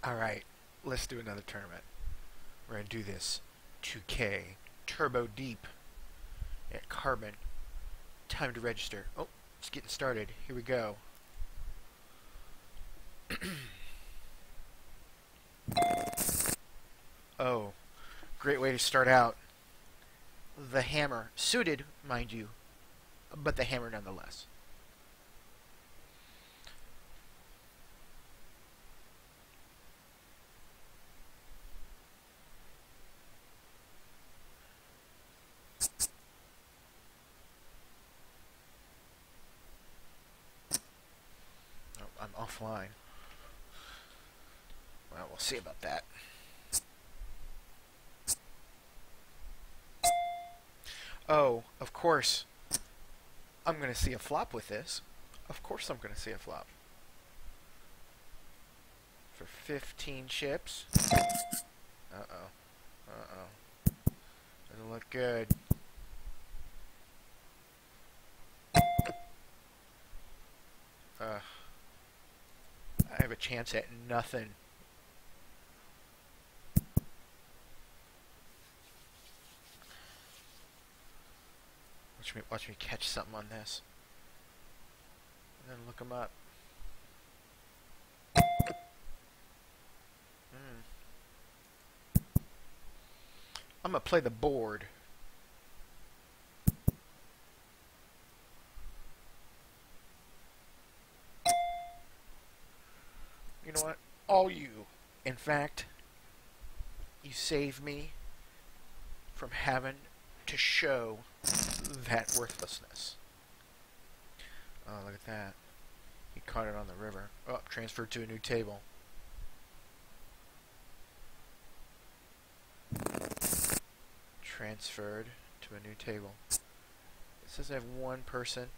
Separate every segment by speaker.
Speaker 1: Alright, let's do another tournament. We're going to do this 2K Turbo Deep at Carbon. Time to register. Oh, it's getting started. Here we go. Oh, great way to start out. The hammer. Suited, mind you, but the hammer nonetheless. Oh, I'm offline. Well, we'll see about that. Oh, of course. I'm going to see a flop with this. Of course I'm going to see a flop. For 15 chips. Uh-oh. Uh-oh. Doesn't look good. I have a chance at nothing. Watch me catch something on this. And then look them up. I'm going to play the board. You know what? All you. In fact, you save me from having to show that worthlessness. Oh, look at that. He caught it on the river. Oh, transferred to a new table. Transferred to a new table. It says I have one person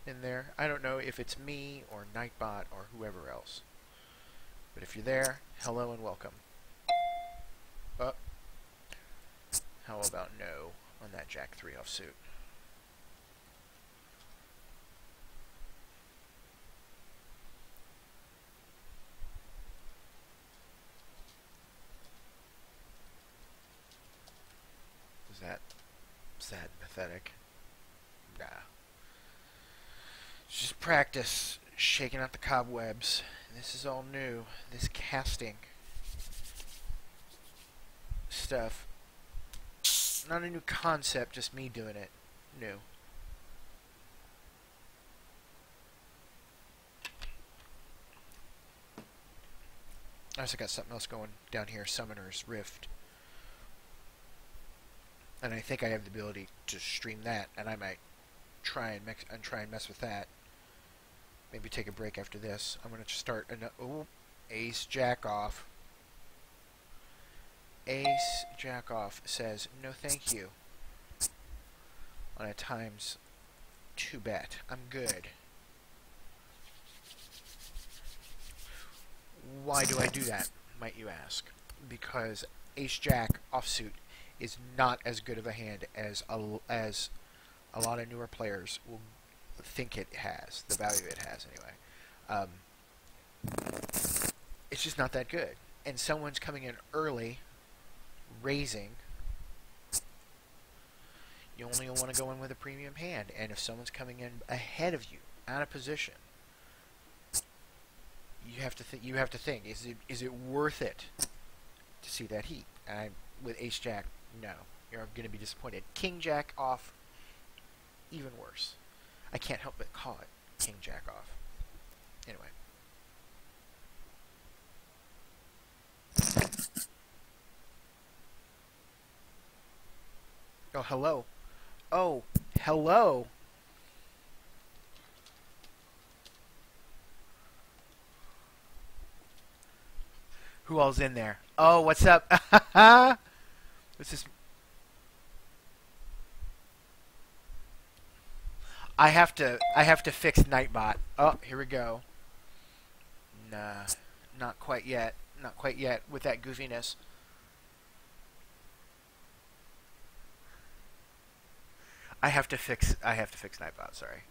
Speaker 1: in there. I don't know if it's me or Nightbot or whoever else. But if you're there, hello and welcome. Oh. How about no on that Jack 3 offsuit? Is that pathetic? Nah. It's just practice, shaking out the cobwebs. This is all new. This casting stuff. Not a new concept, just me doing it. New. I also got something else going down here, Summoner's Rift. And I think I have the ability to stream that, and I might try and mess with that. Maybe take a break after this. I'm going to start another Ace Jack off. Ace Jack off says no thank you on a ×2 bet. I'm good. Why do I do that, might you ask? Because Ace Jack offsuit is not as good of a hand as a lot of newer players will think it has, the value it has anyway. It's just not that good. And someone's coming in early, raising. You only want to go in with a premium hand, and if someone's coming in ahead of you, out of position, you have to think, is it worth it to see that heat? And with Ace Jack, no, you're going to be disappointed. King Jack off, even worse. I can't help but call it King Jack off. Anyway. Oh, hello. Oh, hello. Who all's in there? Oh, what's up? What's this? I have to fix Nightbot. Oh, here we go. Nah, not quite yet. Not quite yet with that goofiness. I have to fix Nightbot, sorry.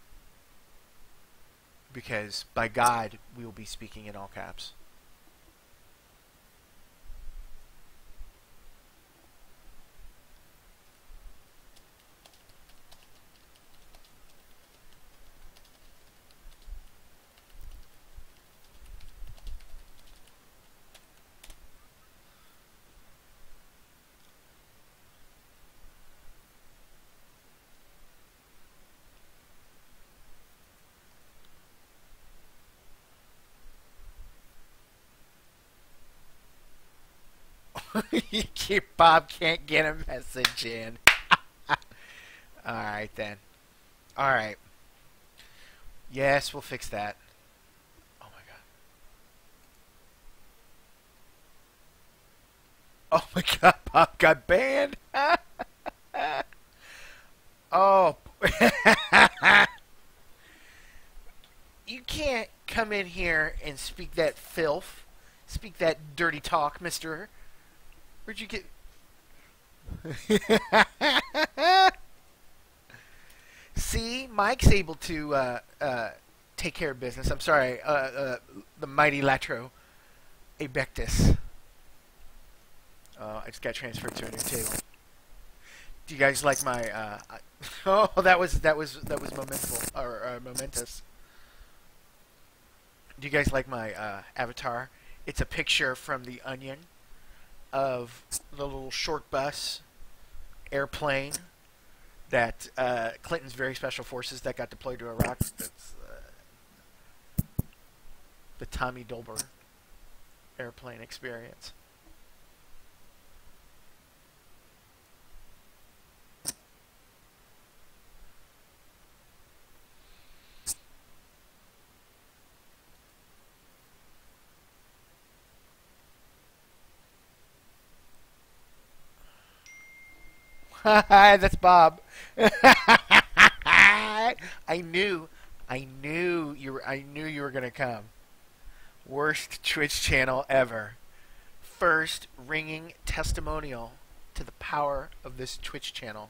Speaker 1: Because by God, we will be speaking in all caps. Bob can't get a message in. Alright then. Alright. Yes, we'll fix that. Oh my god. Oh my god, Bob got banned. Oh. You can't come in here and speak that filth. Speak that dirty talk, mister. Where'd you get... See, Mike's able to take care of business. I'm sorry, the mighty Latro Abectus. I just got transferred to a new table. Do you guys like my? Oh, that was momentful or momentous. Do you guys like my avatar? It's a picture from The Onion of the little short bus airplane that Clinton's very special forces that got deployed to Iraq. That's the Tommy Dolber airplane experience. That's Bob. I knew you were gonna come. Worst Twitch channel ever. First ringing testimonial to the power of this Twitch channel.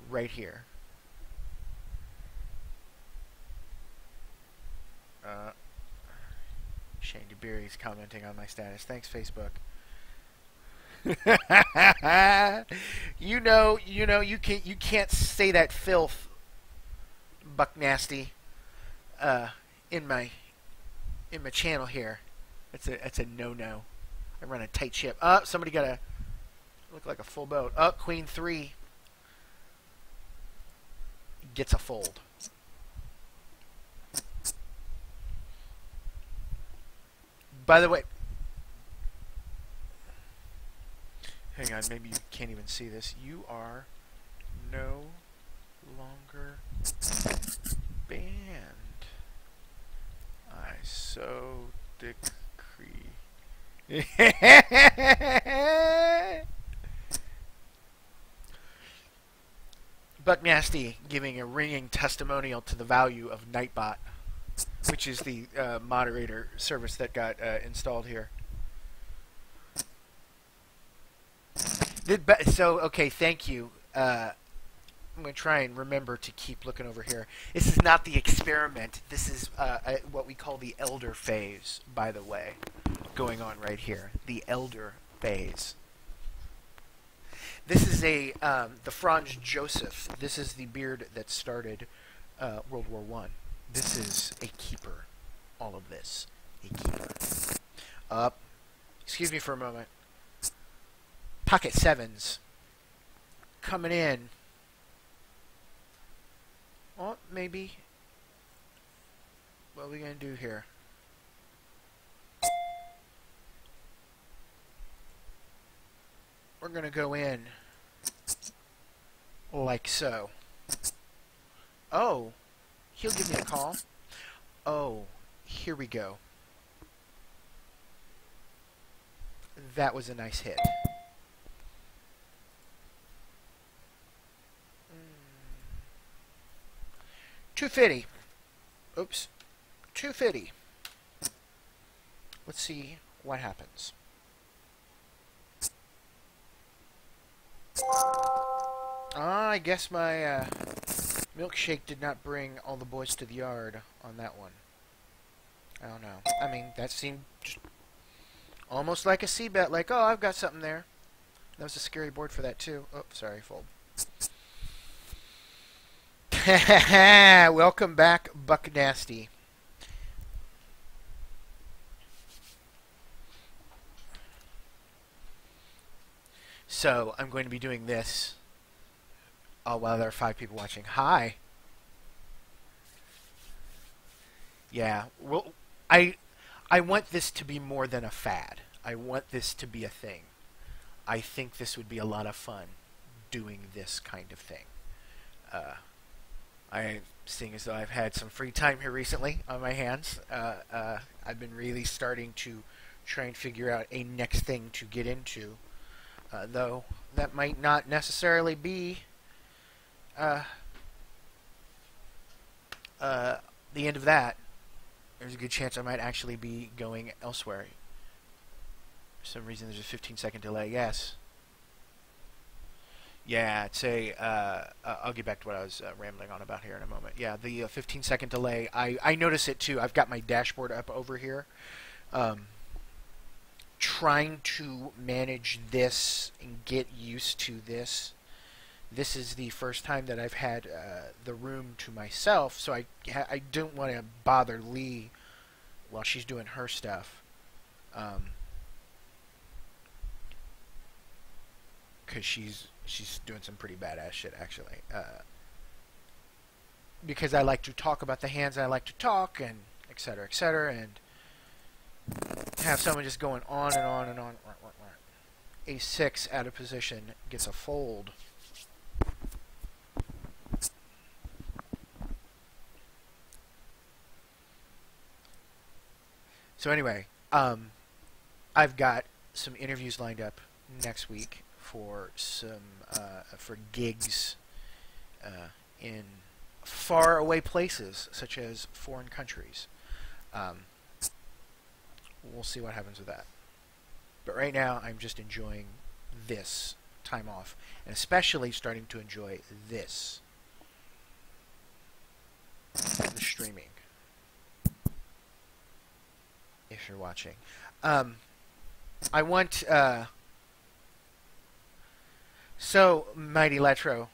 Speaker 1: Right here. Shane DeBerry's commenting on my status. Thanks, Facebook. you can't say that filth, Buck Nasty, in my channel here. It's a no-no. I run a tight ship. Somebody got a look like a full boat. Queen 3 gets a fold. By the way, hang on, maybe you can't even see this. You are no longer banned. I so decree. Buck Nasty giving a ringing testimonial to the value of Nightbot, which is the moderator service that got installed here. So, okay, thank you. I'm going to try and remember to keep looking over here. This is not the experiment. This is what we call the elder phase, by the way, going on right here. The elder phase. This is the Franz Joseph. This is the beard that started World War I. This is a keeper. All of this. A keeper. Excuse me for a moment. Pocket sevens coming in. Well, maybe. What are we going to do here? We're going to go in like so. Oh, he'll give me a call. Oh, here we go. That was a nice hit. 250. Oops. 250. Let's see what happens. I guess my milkshake did not bring all the boys to the yard on that one. I don't know. I mean, that seemed just almost like a C-bet. Like, oh, I've got something there. That was a scary board for that, too. Oh, sorry, fold. Welcome back, Buck Nasty. So, I'm going to be doing this while there are 5 people watching. Hi. Yeah, well, I want this to be more than a fad. I want this to be a thing. I think this would be a lot of fun doing this kind of thing. I seeing as though I've had some free time here recently on my hands, I've been really starting to try and figure out a next thing to get into. Though that might not necessarily be the end of that. There's a good chance I might actually be going elsewhere. For some reason, there's a 15-second delay. Yes. Yeah, it's I'll get back to what I was rambling on about here in a moment. Yeah, the 15-second delay, I notice it too. I've got my dashboard up over here. Trying to manage this and get used to this. This is the first time that I've had the room to myself, so I don't want to bother Lee while she's doing her stuff. Because she's doing some pretty badass shit, actually. Because I like to talk about the hands I like to talk, and et cetera, and have someone just going on and on and on. A6 out of position gets a fold. So anyway, I've got some interviews lined up next week for some for gigs in far away places, such as foreign countries. We'll see what happens with that. But right now, I'm just enjoying this time off, and especially starting to enjoy this, the streaming. If you're watching, I want. So, Mighty Letro,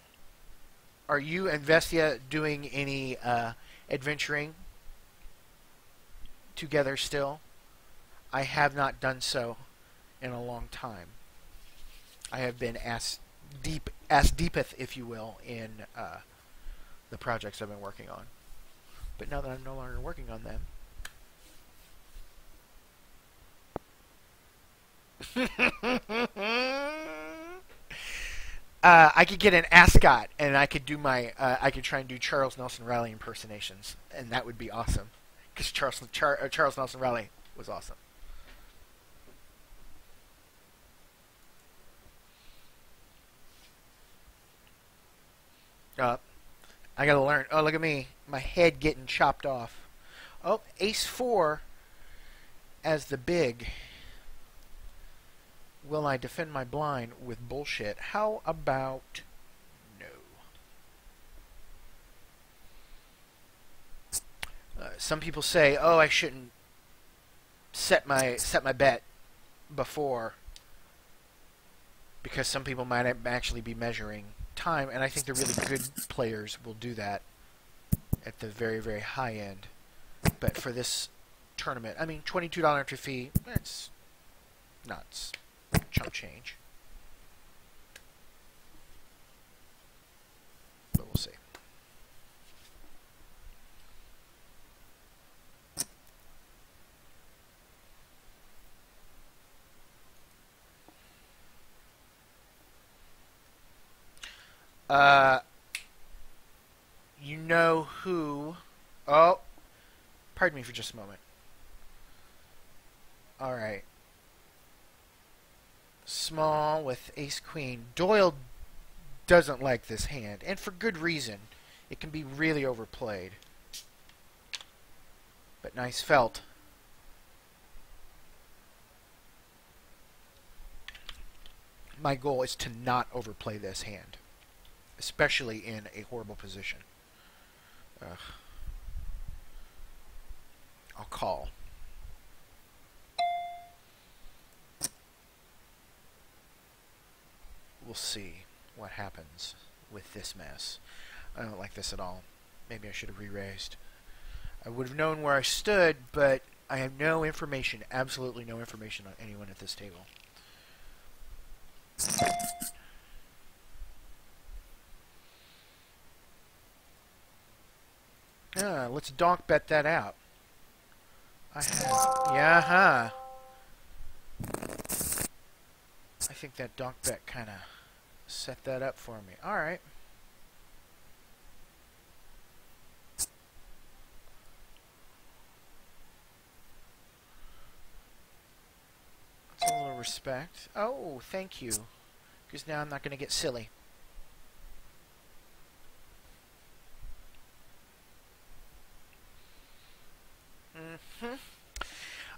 Speaker 1: are you and Vestia doing any adventuring together still? I have not done so in a long time. I have been ass deepeth, if you will, in the projects I've been working on. But now that I'm no longer working on them, I could get an ascot, and I could do my. I could try and do Charles Nelson Riley impersonations, and that would be awesome. Because Charles Nelson Riley was awesome. I gotta learn. Oh, look at me, my head getting chopped off. Oh, Ace 4 as the big. Will I defend my blind with bullshit? How about no? Some people say, "Oh, I shouldn't set my bet before," because some people might actually be measuring time, and I think the really good players will do that at the very, very high end. But for this tournament, I mean, $22 entry fee, that's nuts. Chump change. But we'll see. You know who... Oh, pardon me for just a moment. Alright. Small with ace-queen. Doyle doesn't like this hand, and for good reason. It can be really overplayed. But nice felt. My goal is to not overplay this hand, especially in a horrible position. I'll call. We'll see what happens with this mess. I don't like this at all. Maybe I should have re-raised. I would have known where I stood, but I have no information, absolutely no information on anyone at this table. Let's donk bet that out. I have... Yeah, huh. I think that Donkbeck kind of set that up for me. Alright. That's a little respect. Oh, thank you. Because now I'm not going to get silly.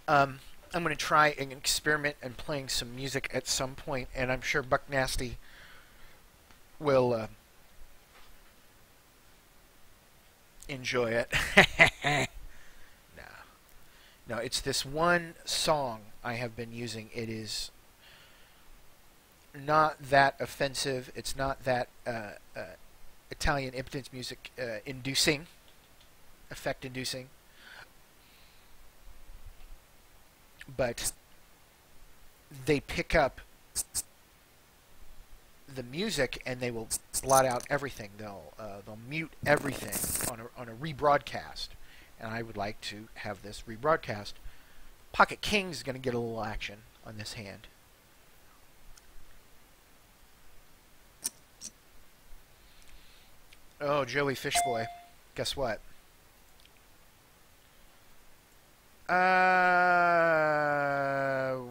Speaker 1: I'm going to try and experiment and playing some music at some point, and I'm sure Buck Nasty will enjoy it. No. No, it's this one song I have been using. It is not that offensive. It's not that Italian impotence music inducing, effect inducing. But they pick up the music and they will blot out everything. They'll mute everything on a rebroadcast, and I would like to have this rebroadcast. Pocket King's is going to get a little action on this hand. Oh, Joey Fishboy, guess what?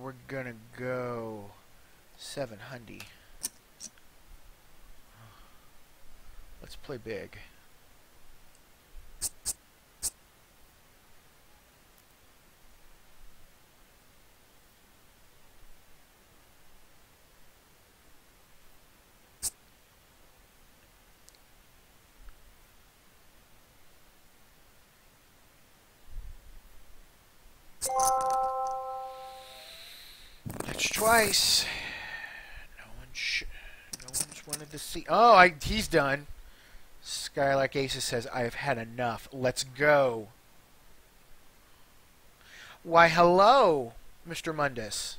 Speaker 1: We're gonna go 700. Let's play big. That's twice. No one's wanted to see. Oh, he's done. Skylark Aces says, I have had enough. Let's go. Why, hello, Mr. Mundus.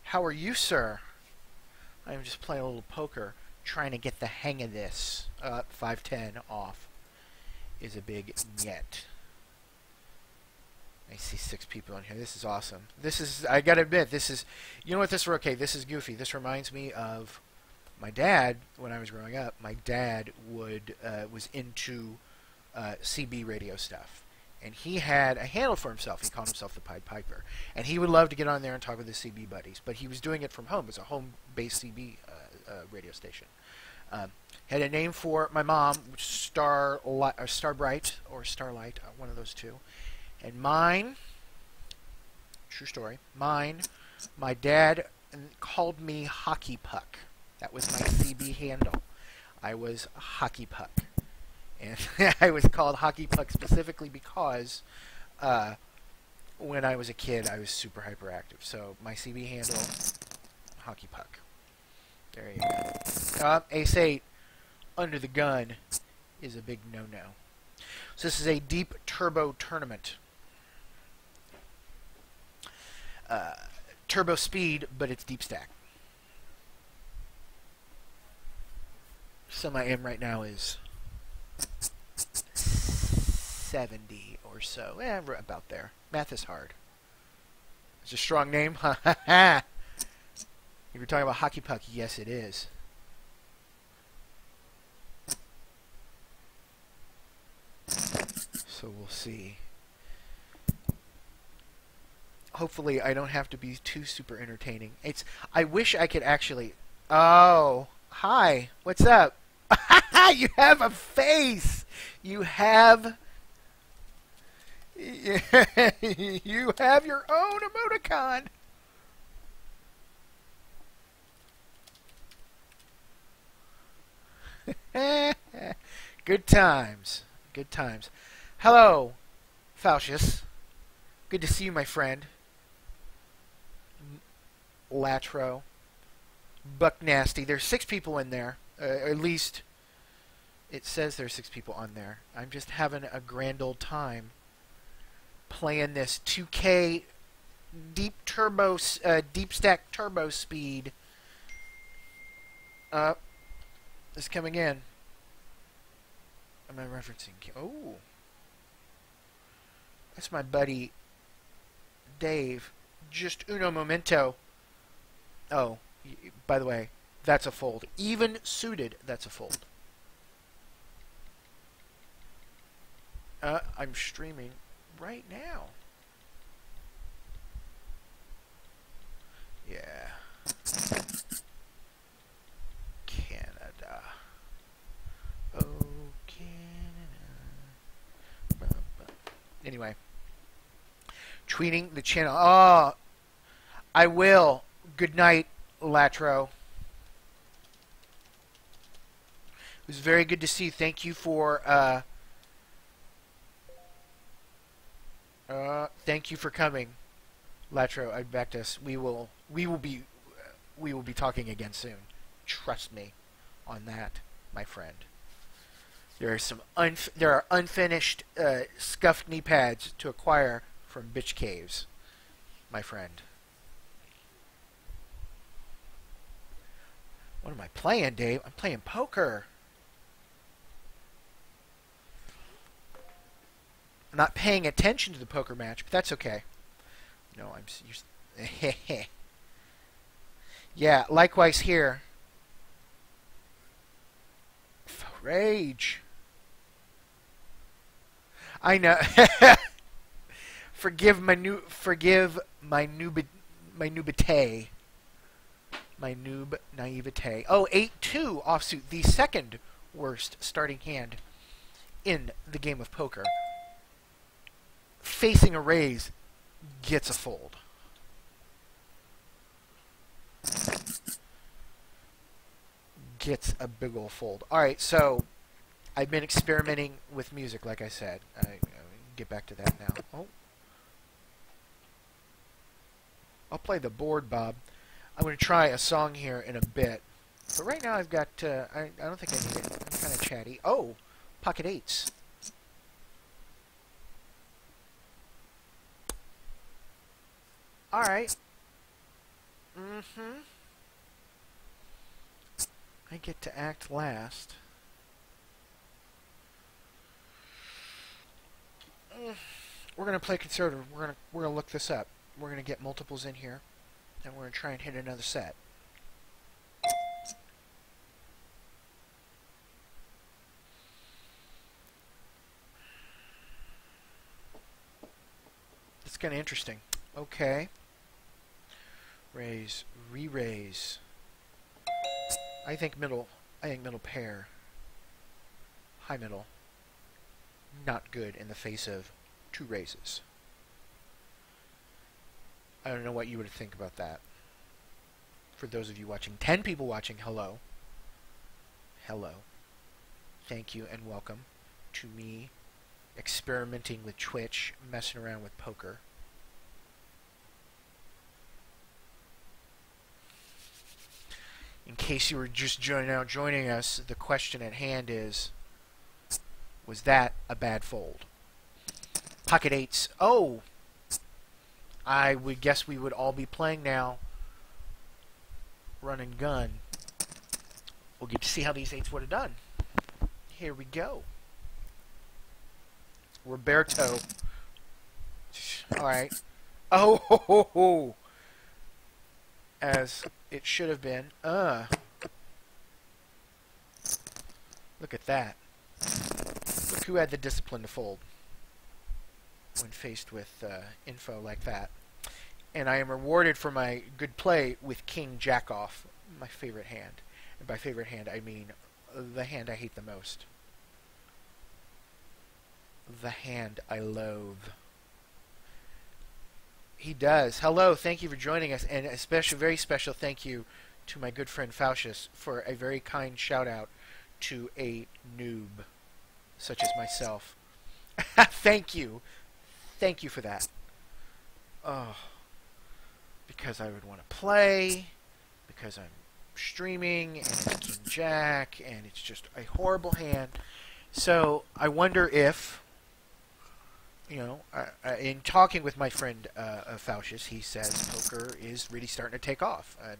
Speaker 1: How are you, sir? I am just playing a little poker, trying to get the hang of this. 5-10 off is a big net. I see 6 people in here. This is awesome. This is, I gotta admit, this is, you know what, this, okay, this is goofy. This reminds me of my dad when I was growing up. My dad was into CB radio stuff. And he had a handle for himself. He called himself the Pied Piper. And he would love to get on there and talk with his CB buddies. But he was doing it from home. It was a home-based CB radio station. Had a name for my mom, Starbright or Starlight, one of those two. And mine, true story, my dad called me Hockey Puck. That was my CB handle. I was Hockey Puck. And I was called Hockey Puck specifically because when I was a kid, I was super hyperactive. So my CB handle, Hockey Puck. There you go. Ace 8, under the gun, is a big no-no. So this is a deep turbo tournament. Turbo speed, but it's deep stack. So my aim right now is 70 or so. We're about there. Math is hard. It's a strong name. Ha ha ha. If you're talking about Hockey Puck, yes it is. So we'll see. Hopefully I don't have to be too super entertaining. I wish I could actually... Oh, hi. What's up? You have a face. You have... You have your own emoticon. Good times. Good times. Hello, Falcius. Good to see you, my friend. Latro. Buck Nasty. There's 6 people in there. At least it says there's 6 people on there. I'm just having a grand old time playing this 2K Deepstack Turbo speed. It's coming in. Am I referencing? Oh, that's my buddy Dave. Just uno momento. Oh, by the way, that's a fold. Even suited, that's a fold. I'm streaming right now. Yeah. Canada. Oh, Canada. Anyway. Tweeting the channel. Oh, I will. Good night, Latro. It was very good to see you. Thank you for thank you for coming, Latro. I backed us. We will be talking again soon. Trust me on that, my friend. There are unfinished scuffed knee pads to acquire from Bitch Caves, my friend. What am I playing, Dave? I'm playing poker. I'm not paying attention to the poker match, but that's okay. No, I'm... Yeah, likewise here. Rage. I know. Forgive my noob naivete. Oh, 8-2 offsuit, the second worst starting hand in the game of poker. Facing a raise gets a fold. Gets a big ol' fold. Alright, so I've been experimenting with music, like I said. I'll get back to that now. Oh. I'll play the board, Bob. I'm going to try a song here in a bit. But right now I've got... I don't think I need it. I'm kind of chatty. Oh! Pocket eights. Alright. I get to act last. We're going to play conservative. We're going to look this up. We're going to get multiples in here, and we're going to try and hit another set. It's kind of interesting. Okay. Raise, re-raise. I think middle pair. High middle. Not good in the face of two raises. I don't know what you would think about that. For those of you watching, 10 people watching, hello. Hello. Thank you and welcome to me experimenting with Twitch, messing around with poker. In case you were just joining us, the question at hand is, was that a bad fold? Pocket eights. Oh! I would guess we would all be playing now. Run and gun. We'll get to see how these eights would have done. Here we go. Roberto. Alright. Oh, ho, ho, ho. As it should have been. Look at that. Look who had the discipline to fold when faced with info like that. And I am rewarded for my good play with King Jack off, my favorite hand. And by favorite hand, I mean the hand I hate the most. The hand I loathe. He does. Hello, thank you for joining us, and a special, very special thank you to my good friend Faustus for a very kind shout out to a noob such as myself. Thank you. Thank you for that. Oh, because I would want to play, because I'm streaming, and it's King Jack, and it's just a horrible hand. So I wonder if, you know, in talking with my friend Faustus, he says poker is really starting to take off and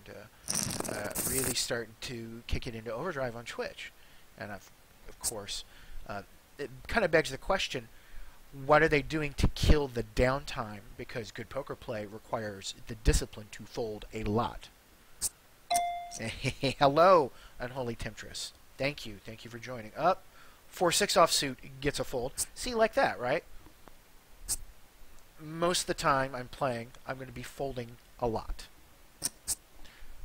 Speaker 1: really starting to kick it into overdrive on Twitch. And of course, it kind of begs the question, What are they doing to kill the downtime? Because good poker play requires the discipline to fold a lot. Hello, Unholy Temptress. Thank you. Thank you for joining. Up. 4-6 offsuit gets a fold. See, like that, right? Most of the time I'm playing, I'm going to be folding a lot.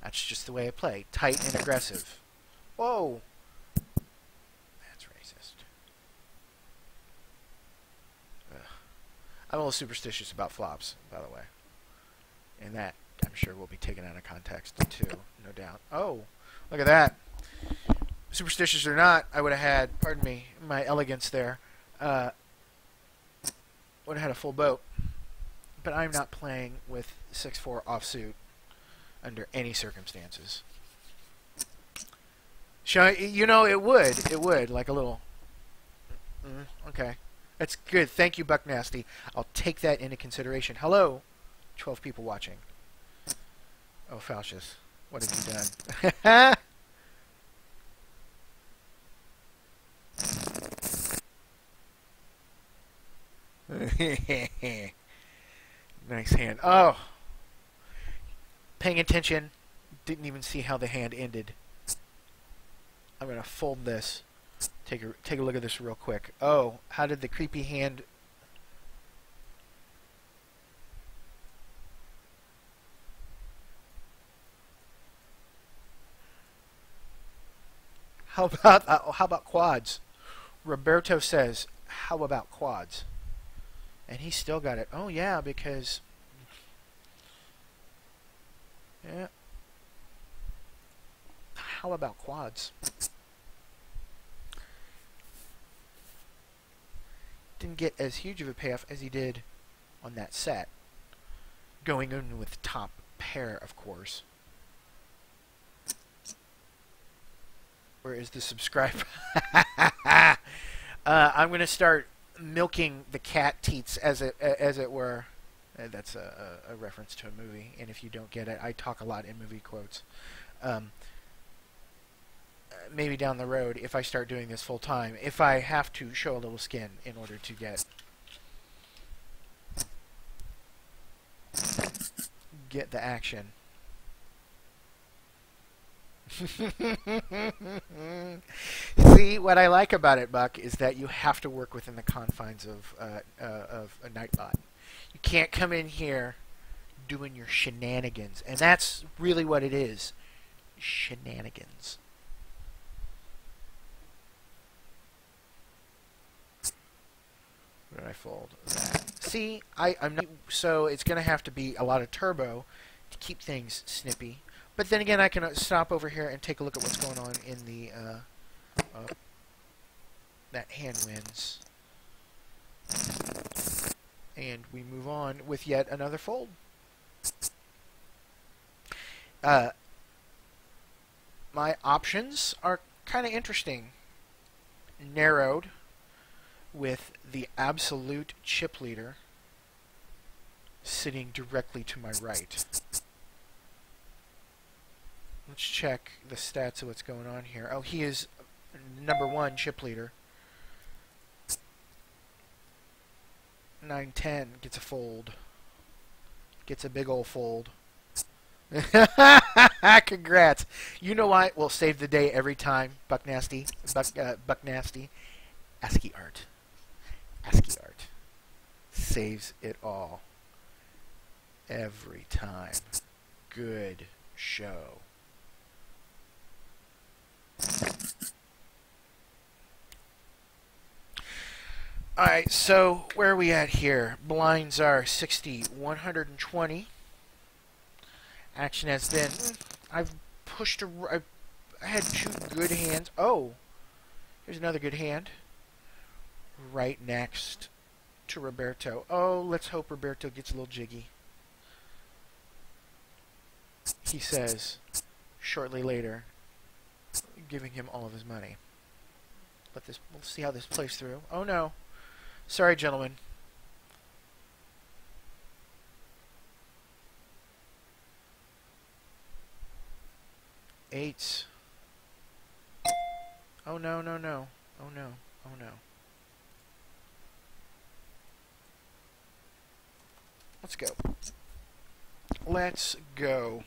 Speaker 1: That's just the way I play. Tight and aggressive. Whoa! That's racist. Ugh. I'm a little superstitious about flops, by the way. And that, I'm sure, will be taken out of context, too. No doubt. Oh! Look at that! Superstitious or not, I would have had, pardon me, my elegance there, would have had a full boat. But I'm not playing with 6-4 offsuit under any circumstances. You know, it would, like a little, okay. That's good. Thank you, Buck Nasty. I'll take that into consideration. Hello, 12 people watching. Oh, Falcius, what have you done? Nice hand. Oh! Paying attention. Didn't even see how the hand ended. I'm going to fold this. Take a look at this real quick. Oh, how did the creepy hand... How about quads? Roberto says, how about quads? And he still got it. Oh, yeah, because... Yeah. How about quads? Didn't get as huge of a payoff as he did on that set. Going in with top pair, of course. Where is the subscribe? I'm going to start milking the cat teats, as it were. That's a reference to a movie, and if you don't get it, I talk a lot in movie quotes. Maybe down the road, if I start doing this full time, if I have to show a little skin in order to get the action. See, what I like about it, Buck, is that you have to work within the confines of a Nightbot. You can't come in here doing your shenanigans, and that's really what it is. Shenanigans. Where did I fold that? See, I'm not, so it's going to have to be a lot of turbo to keep things snippy. But then again, I can stop over here and take a look at what's going on in the, that hand wins. And we move on with yet another fold. My options are kind of interesting. Narrowed with the absolute chip leader sitting directly to my right. Let's check the stats of what's going on here. Oh, he is #1 chip leader. 9-10 gets a fold. Gets a big old fold. Congrats. You know what? We'll save the day every time. Buck Nasty. Buck Nasty. ASCII art. ASCII art. Saves it all. Every time. Good show. Alright, so where are we at here? Blinds are 60, 120. Action has been... I've pushed I had 2 good hands. Oh! Here's another good hand. Right next to Roberto. Oh, let's hope Roberto gets a little jiggy. He says, shortly later, giving him all of his money. But we'll see how this plays through. Oh no. Sorry, gentlemen. Eights. Oh no, no, no. Oh no. Oh no. Let's go. Let's go.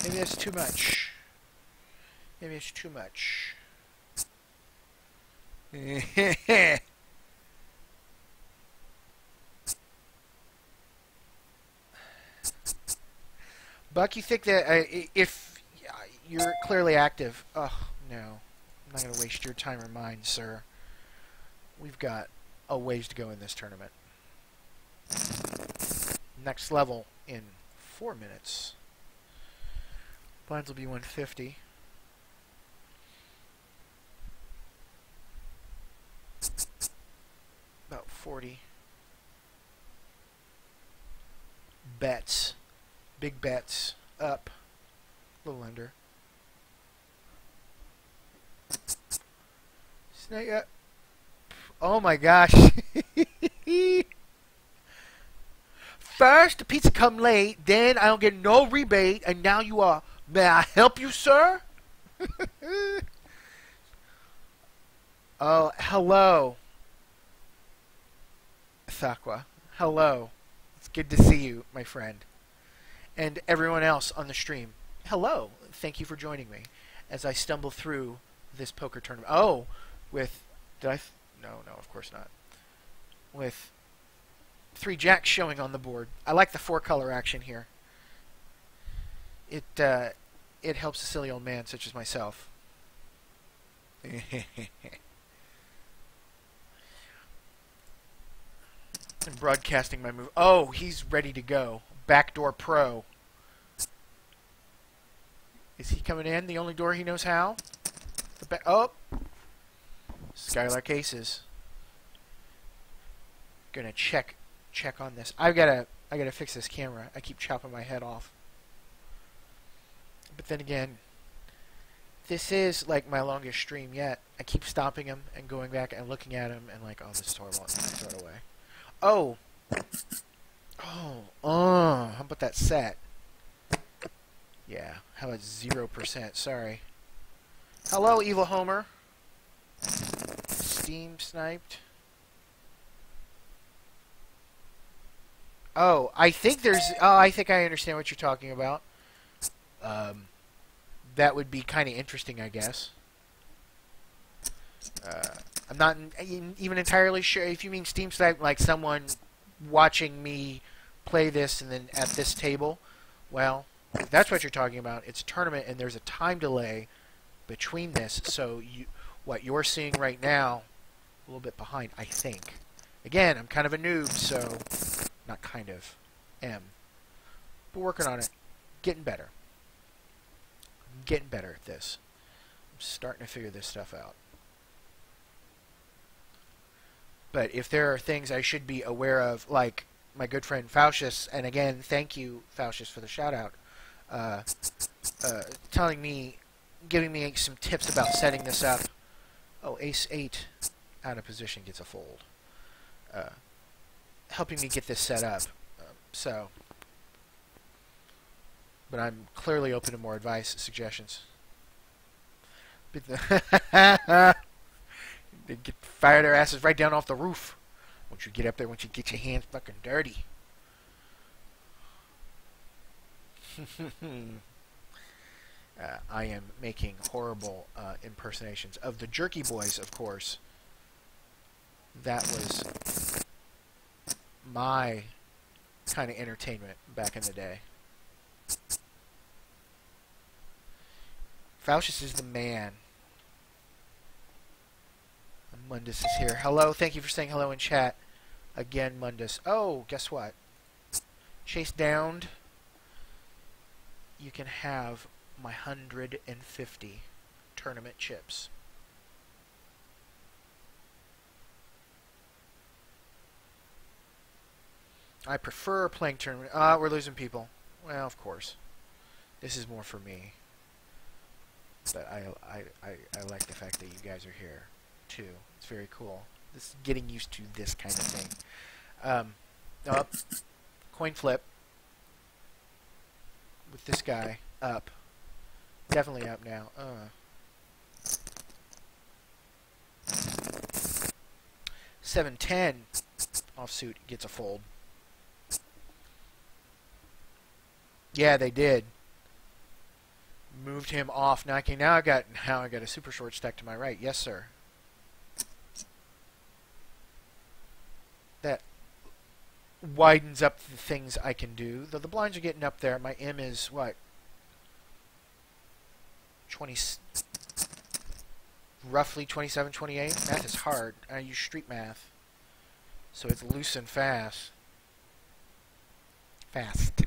Speaker 1: Maybe that's too much. Maybe it's too much. Buck, you think that if you're clearly active... Oh, no. I'm not going to waste your time or mine, sir. We've got a ways to go in this tournament. Next level in 4 minutes. Blinds will be 150. About 40. Bets. Big bets. Up. A little under. Snake up. Oh my gosh. First, the pizza come late, then I don't get no rebate, and now you are... May I help you, sir? Oh, hello. Thakwa. Hello. It's good to see you, my friend. And everyone else on the stream. Hello. Thank you for joining me as I stumble through this poker tournament. Oh, with... Did I... No, of course not. With 3 jacks showing on the board. I like the 4-color action here. It helps a silly old man such as myself. I'm broadcasting my move. Oh, he's ready to go. Backdoor pro. Is he coming in? The only door he knows how? Oh! Skylark Aces. Gonna check on this. I gotta fix this camera. I keep chopping my head off. But then again, this is like my longest stream yet. I keep stopping him and going back and looking at him and like, oh, this is horrible. And I throw it away. Oh! How about that set? Yeah, how about 0%? Sorry. Hello, Evil Homer. Steam sniped. Oh, I think there's... Oh, I think I understand what you're talking about. That would be kind of interesting, I guess. I'm not even entirely sure. If you mean Steam snipe, like someone watching me play this and then at this table, well, if that's what you're talking about. It's a tournament, and there's a time delay between this. So what you're seeing right now, a little bit behind, I think. Again, I'm kind of a noob, so... Not kind of. Am. But working on it. Getting better. I'm getting better at this. I'm starting to figure this stuff out. But if there are things I should be aware of, like my good friend Faustus, and again, thank you, Faustus, for the shout-out, telling me, giving me some tips about setting this up. Oh, Ace-8 out of position gets a fold. Helping me get this set up. But I'm clearly open to more advice, suggestions. They get fire their asses right down off the roof. Once you get up there, once you get your hands fucking dirty. I am making horrible impersonations of the Jerky Boys, of course. That was my kind of entertainment back in the day. Faustus is the man. Mundus is here. Hello, thank you for saying hello in chat. Again, Mundus. Oh, guess what? Chase downed. You can have my 150 tournament chips. I prefer playing tournament. We're losing people. Well, of course. This is more for me. But I like the fact that you guys are here, too. It's very cool. This is getting used to this kind of thing. Up. Coin flip. With this guy. Up. Definitely up now. 710 offsuit gets a fold. Yeah, they did. Moved him off. Now I got a super short stack to my right. Yes, sir. That widens up the things I can do. Though the blinds are getting up there. My M is what? 20, roughly 27, 28. Math is hard. I use street math. So it's loose and fast. Fast.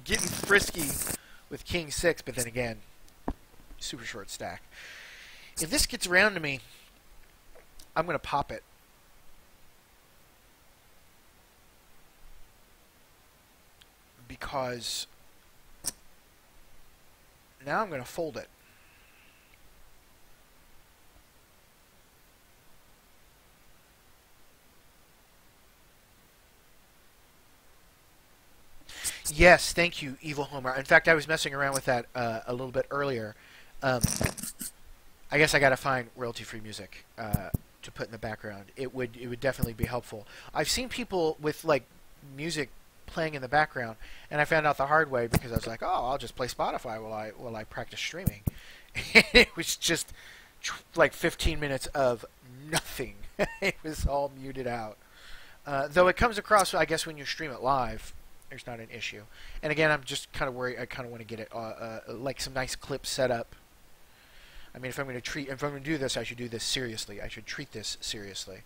Speaker 1: Getting frisky with King 6, but then again, super short stack. If this gets around to me, I'm going to pop it. Because now I'm going to fold it. Yes, thank you, Evil Homer. In fact, I was messing around with that a little bit earlier. I guess I got to find royalty-free music to put in the background. It would definitely be helpful. I've seen people with like music playing in the background, and I found out the hard way because I was like, oh, I'll just play Spotify while I practice streaming. And it was just like 15 minutes of nothing. It was all muted out. Though it comes across, I guess, when you stream it live. There's not an issue. And again, I'm just kind of worried. I kind of want to get it like some nice clips set up. I mean, if I'm going to do this, I should do this seriously. I should treat this seriously.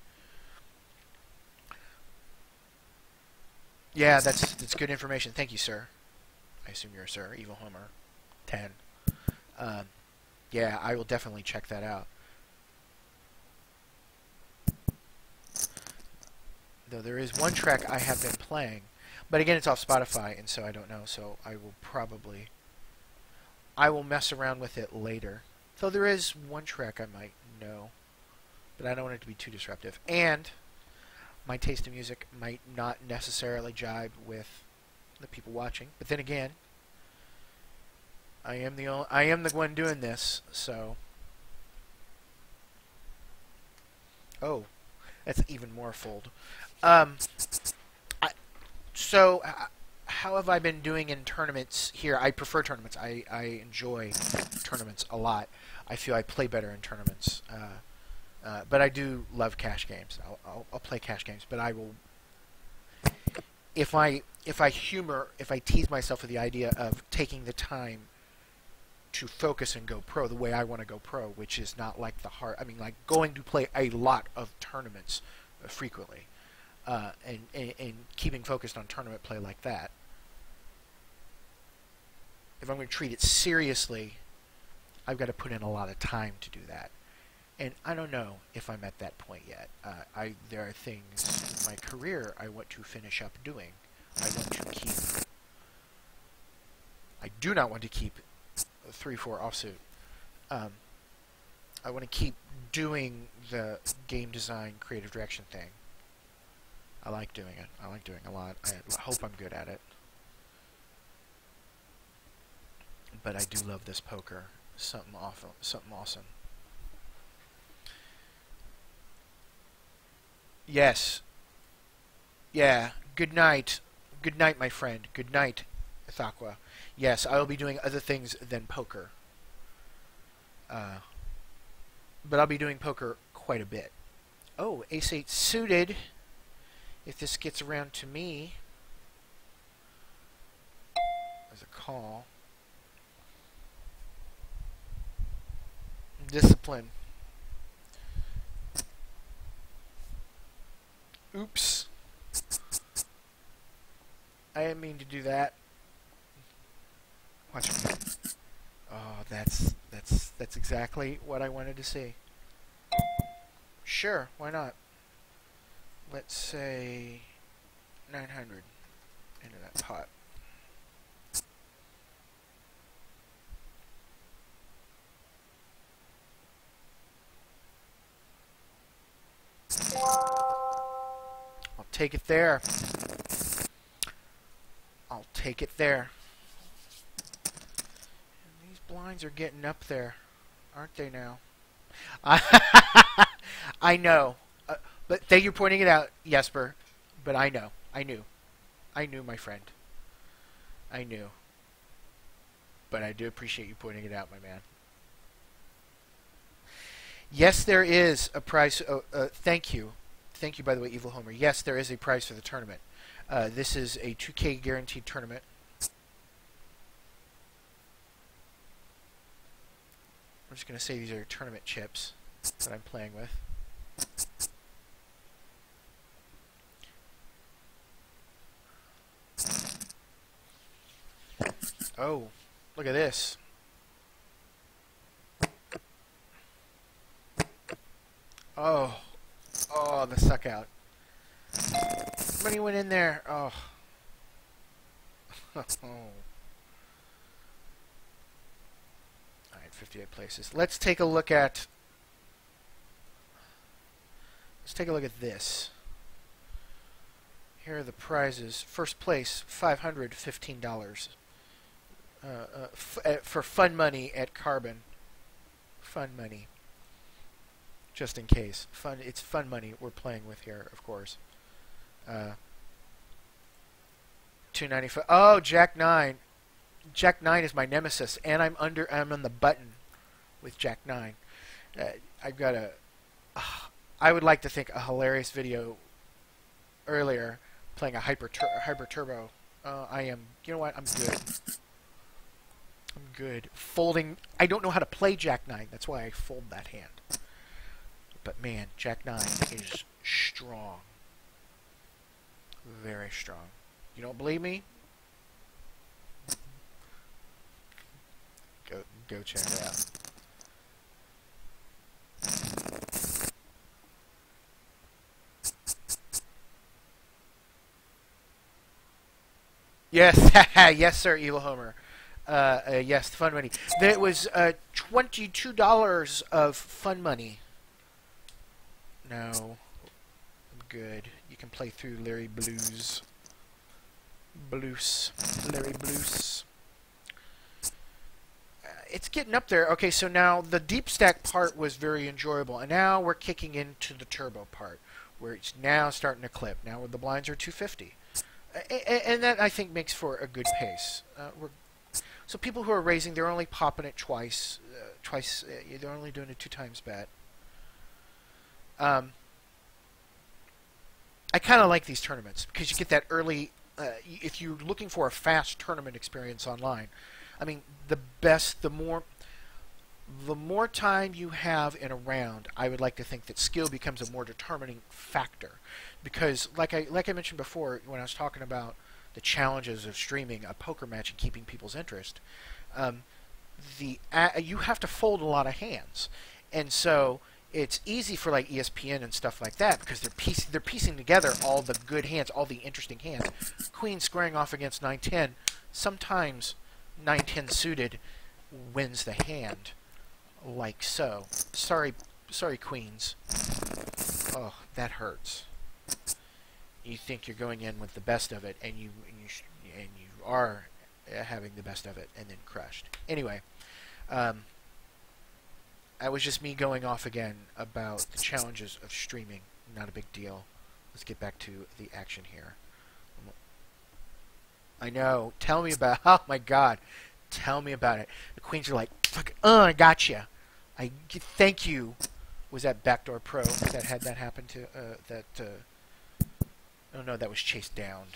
Speaker 1: Yeah, that's good information. Thank you, sir. I assume you're a sir. Evil Homer 10. Yeah, I will definitely check that out. Though there is one track I have been playing. But again, it's off Spotify, and so I don't know. So I will mess around with it later. Though there is one track I might know, but I don't want it to be too disruptive. And my taste in music might not necessarily jibe with the people watching. But then again, I am the one doing this, so. Oh, that's even more fold. So, how have I been doing in tournaments here? I prefer tournaments. I enjoy tournaments a lot. I feel I play better in tournaments. But I do love cash games. I'll play cash games. But I will, if I tease myself with the idea of taking the time to focus and go pro the way I want to go pro, which is not like like going to play a lot of tournaments frequently. And keeping focused on tournament play like that. If I'm going to treat it seriously, I've got to put in a lot of time to do that. And I don't know if I'm at that point yet. There are things in my career I want to finish up doing. I do not want to keep 3-4 offsuit. I want to keep doing the game design, creative direction thing. I like doing it. I like doing a lot. I hope I'm good at it. But I do love this poker. Something awful. Something awesome. Yes. Yeah. Good night. Good night, my friend. Good night, Thakwa. Yes, I will be doing other things than poker. But I'll be doing poker quite a bit. Oh, ace-8 suited. If this gets around to me as a call. Discipline. Oops. I didn't mean to do that. Watch me. Oh, that's exactly what I wanted to see. Sure, why not? Let's say 900 into that pot. take it there. I'll take it there. And these blinds are getting up there, aren't they now? I know. But thank you for pointing it out, Jesper. But I know. I knew. I knew, my friend. I knew. But I do appreciate you pointing it out, my man. Yes, there is a prize. Thank you. Thank you, by the way, Evil Homer. Yes, there is a prize for the tournament. This is a 2K guaranteed tournament. I'm just going to say these are tournament chips that I'm playing with. Oh, look at this. Oh, the suck out. Money went in there. Oh. Alright, 58 places. Let's take a look at this. Here are the prizes. First place, $515. For fun money at Carbon. Fun money. Just in case. It's fun money we're playing with here, of course. $2.95. Oh, Jack 9. Jack 9 is my nemesis, and I'm on the button with Jack 9. I've got I would like to think a hilarious video earlier playing a Hyper Turbo. I am. You know what? I'm good. I'm good. Folding. I don't know how to play Jack 9. That's why I fold that hand. But man, Jack 9 is strong. Very strong. You don't believe me? Go check it out. Yes, yes, sir, Evil Homer. Yes, fun money. There was $22 of fun money. No, I'm good. You can play through Larry Blues. Larry Blues. It's getting up there. Okay, so now the deep stack part was very enjoyable, and now we're kicking into the turbo part, where it's now starting to clip. Now the blinds are 250, and that I think makes for a good pace. So people who are raising, they're only popping it twice. They're only doing a 2 times bet. I kind of like these tournaments because you get that early. If you're looking for a fast tournament experience online, I mean, the more time you have in a round, I would like to think that skill becomes a more determining factor. Because, like I mentioned before, when I was talking about the challenges of streaming a poker match and keeping people's interest, you have to fold a lot of hands, and so it's easy for like ESPN and stuff like that because they're piecing together all the good hands, all the interesting hands. Queen squaring off against 9-10. Sometimes 9-10 suited wins the hand, like so. Sorry, queens. Oh, that hurts. You think you're going in with the best of it, and you are having the best of it, and then crushed. Anyway, that was just me going off again about the challenges of streaming. Not a big deal. Let's get back to the action here. I know. Tell me about. Oh my God. Tell me about it. The queens are like, "Fuck, I got you. Thank you." Was that Backdoor Pro that had that happen to? Oh no, that was Chased Down.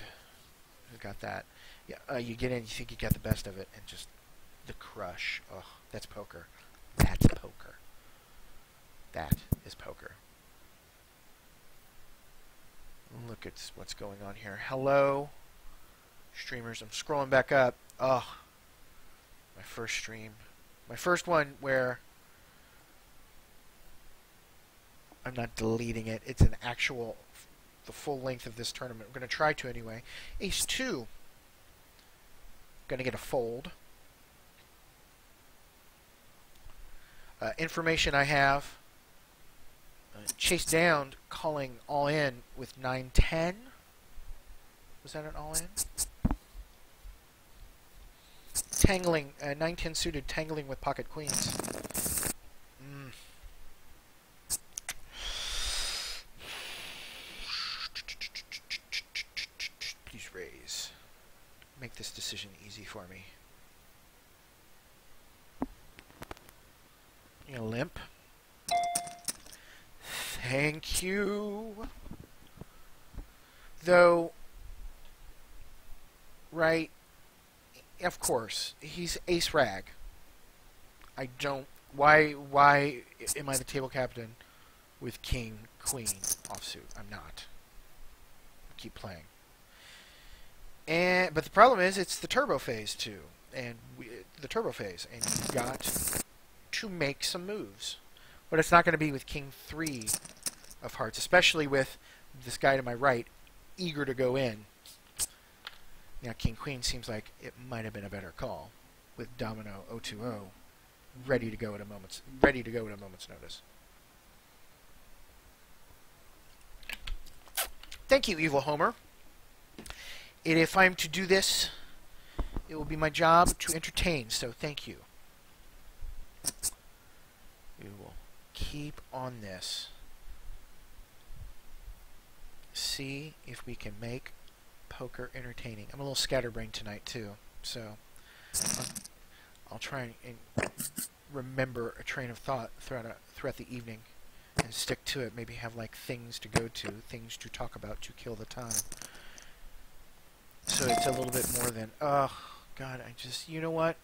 Speaker 1: Who got that? Yeah. You get in, you think you got the best of it, and just the crush. Oh, that's poker. That's poker. That is poker. Look at what's going on here. Hello, streamers. I'm scrolling back up. Oh, my first stream. My first one where I'm not deleting it. It's an actual, the full length of this tournament. We're going to try to anyway. Ace 2. Going to get a fold. Information I have. Chased Down calling all in with 9-10. Was that an all-in? Tangling, 9-10 suited, tangling with pocket queens. Please raise. Make this decision easy for me. You gonna limp? Thank you. Though, right, of course, he's ace rag. I don't... Why am I the table captain with king, queen offsuit? I'm not. Keep playing. But the problem is, it's the turbo phase too, and the turbo phase, and you've got to make some moves. But it's not going to be with king 3 of hearts, especially with this guy to my right eager to go in. Now king queen seems like it might have been a better call, with domino 0-2-0 ready to go at a moment's notice. Thank you, Evil Homer. If I'm to do this, it will be my job to entertain, so thank you. We will keep on this. See if we can make poker entertaining. I'm a little scatterbrained tonight, too, so I'll try and remember a train of thought throughout the evening and stick to it. Maybe have, like, things to go to, things to talk about to kill the time. So it's a little bit more than, oh, God, you know what?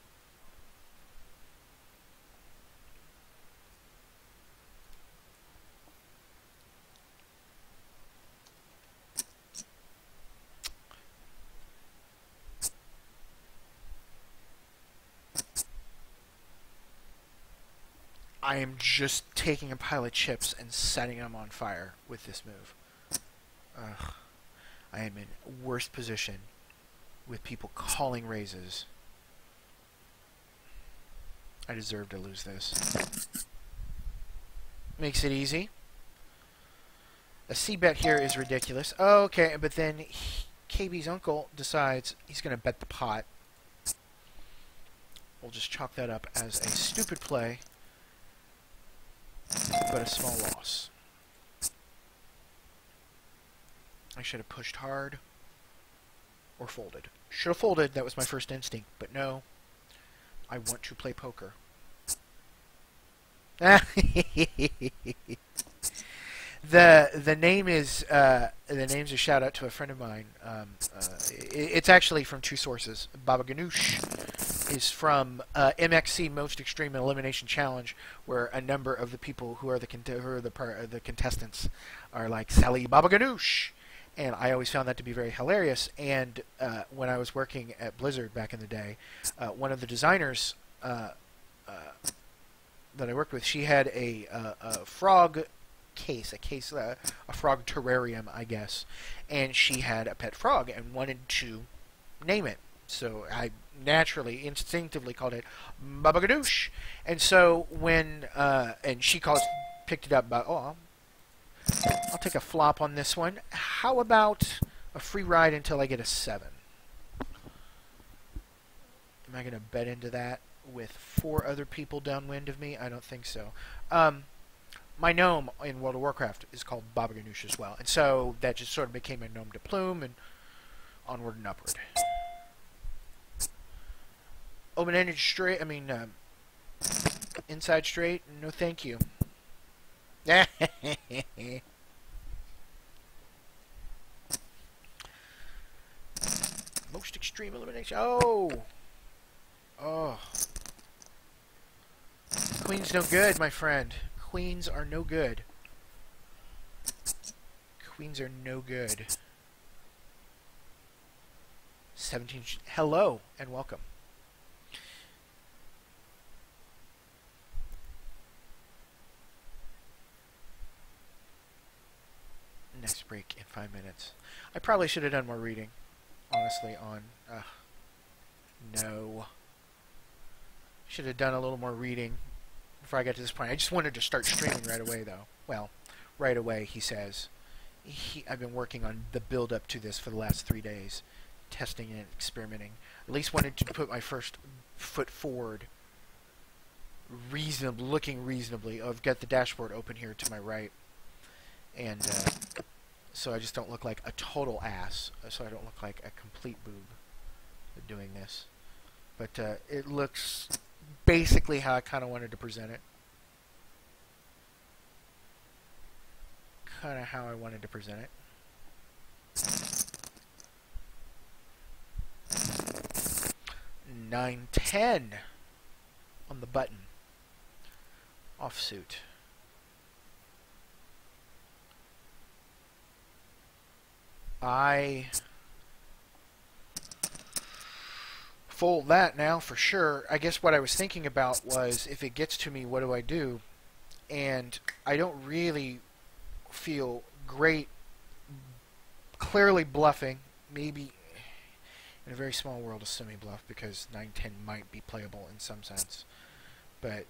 Speaker 1: I am just taking a pile of chips and setting them on fire with this move. Ugh. I am in worst position with people calling raises. I deserve to lose this. Makes it easy. A C-bet here is ridiculous. Oh, okay, but then KB's uncle decides he's going to bet the pot. We'll just chalk that up as a stupid play, but a small loss. I should have pushed hard or folded. Should have folded, that was my first instinct, but no. I want to play poker. The name is name's a shout out to a friend of mine. It's actually from two sources. Baba Ganoush is from MXC Most Extreme Elimination Challenge, where a number of the people who are the contestants are like Sally Baba Ganoush. And I always found that to be very hilarious. And when I was working at Blizzard back in the day, one of the designers that I worked with, she had a frog case, a frog terrarium, I guess. And she had a pet frog and wanted to name it. So I naturally, instinctively called it Baba Ganoush. And so when, and she picked it up about, I'll take a flop on this one. How about a free ride until I get a 7? Am I going to bet into that with 4 other people downwind of me? I don't think so. My gnome in World of Warcraft is called Baba Ganoush as well. And so that just sort of became a gnome de plume and onward and upward. Open-ended straight, inside straight, no thank you. Most extreme elimination. Oh. Queen's no good, my friend. Queens are no good. Queens are no good. 17. Hello and welcome. Next break in 5 minutes. I probably should have done more reading, honestly, on... no. Should have done a little more reading before I got to this point. I just wanted to start streaming right away, though. Well, right away, he says, I've been working on the build up to this for the last 3 days, testing and experimenting. At least wanted to put my first foot forward, looking reasonably. I've got the dashboard open here to my right, and so I just don't look like a total ass. So I don't look like a complete boob doing this. But it looks basically how I kind of wanted to present it. Kind of how I wanted to present it. 910 on the button. Offsuit. I fold that now for sure. I guess what I was thinking about was, if it gets to me, what do I do? And I don't really feel great clearly bluffing. Maybe in a very small world of semi-bluff, because 9-10 might be playable in some sense. But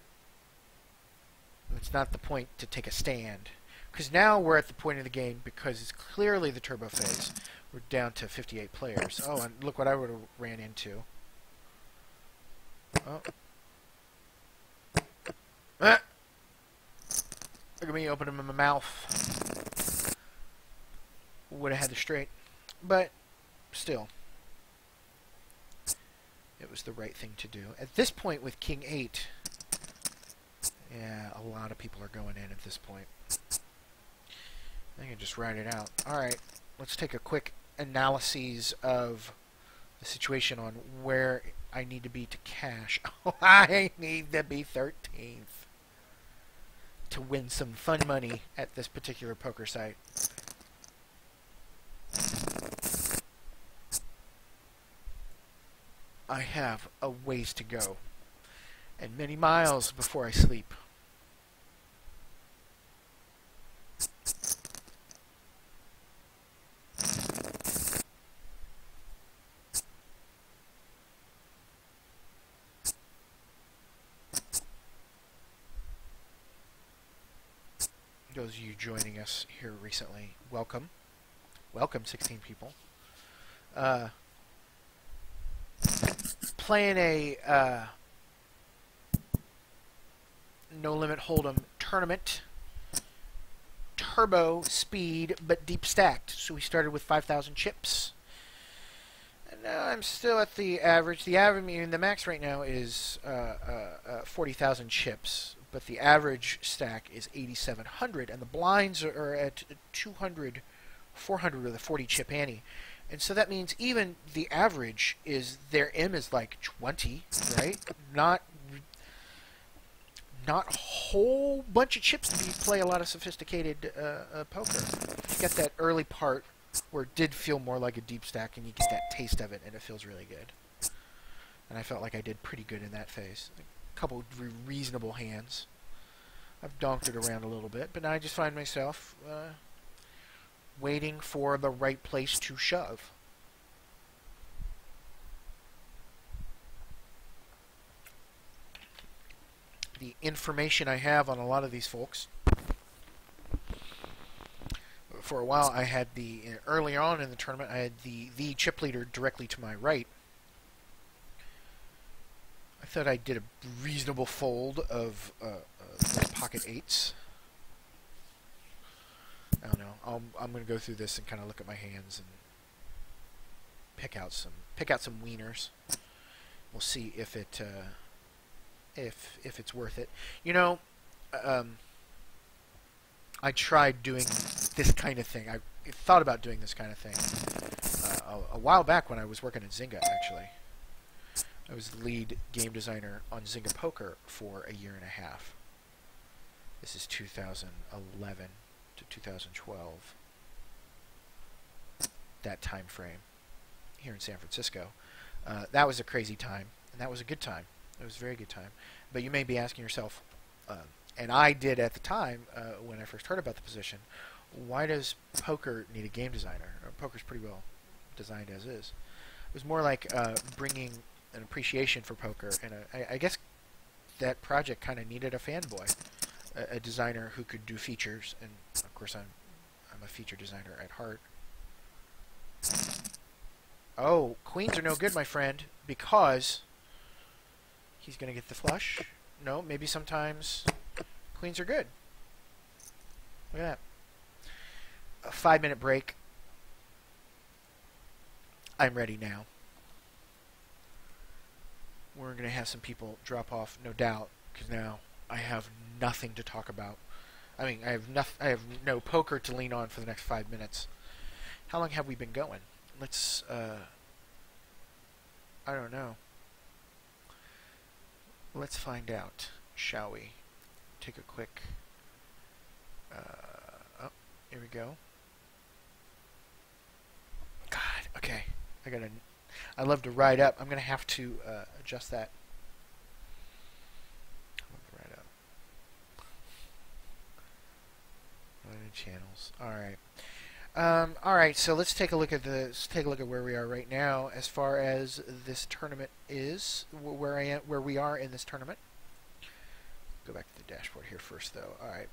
Speaker 1: it's not the point to take a stand. Because now we're at the point of the game, because it's clearly the turbo phase. We're down to 58 players. Oh, and look what I would have ran into. Oh. Ah! Look at me opening my mouth. Would have had the straight. But still, it was the right thing to do. At this point with King 8, yeah, a lot of people are going in at this point. I can just write it out. Alright, let's take a quick analysis of the situation on where I need to be to cash. Oh, I need to be 13th to win some fun money at this particular poker site. I have a ways to go, and many miles before I sleep. Those of you joining us here recently, welcome. Welcome, 16 people. Playing a No Limit Hold'em tournament. Turbo speed, but deep stacked. So we started with 5,000 chips. And now I'm still at the average. The average, I mean, the max right now is 40,000 chips. But the average stack is 8,700, and the blinds are at 200, 400 of the 40 chip ante. And so that means even the average is, their M is like 20, right? Not a whole bunch of chips to play a lot of sophisticated poker. You get that early part where it did feel more like a deep stack, and you get that taste of it, and it feels really good. And I felt like I did pretty good in that phase. A couple reasonable hands. I've donked it around a little bit, but now I just find myself waiting for the right place to shove. The information I have on a lot of these folks, for a while I had early on in the tournament, I had the chip leader directly to my right. I thought I did a reasonable fold of pocket eights. I don't know. I'm going to go through this and kind of look at my hands and pick out some wieners. We'll see if it if it's worth it. You know, I tried doing this kind of thing. I thought about doing this kind of thing a while back when I was working at Zynga, actually. I was the lead game designer on Zynga Poker for a year and a half. This is 2011 to 2012. That time frame here in San Francisco. That was a crazy time, and that was a good time. It was a very good time. But you may be asking yourself, and I did at the time when I first heard about the position, why does poker need a game designer? Poker's pretty well designed as is. It was more like bringing an appreciation for poker, and I guess that project kind of needed a fanboy, a designer who could do features, and of course I'm a feature designer at heart. Oh, queens are no good, my friend, because he's going to get the flush. No, maybe sometimes queens are good. Look at that. A 5-minute break. I'm ready now. We're going to have some people drop off, no doubt, because now I have nothing to talk about. I mean, I have no poker to lean on for the next 5 minutes. How long have we been going? Let's, I don't know. Let's find out, shall we? Take a quick, oh, here we go. God, okay. I love to ride up. I'm going to have to adjust that. I love to ride up. Loaded channels. All right. So let's take a look at where we are right now as far as this tournament is. Where we are in this tournament. Go back to the dashboard here first, though. All right.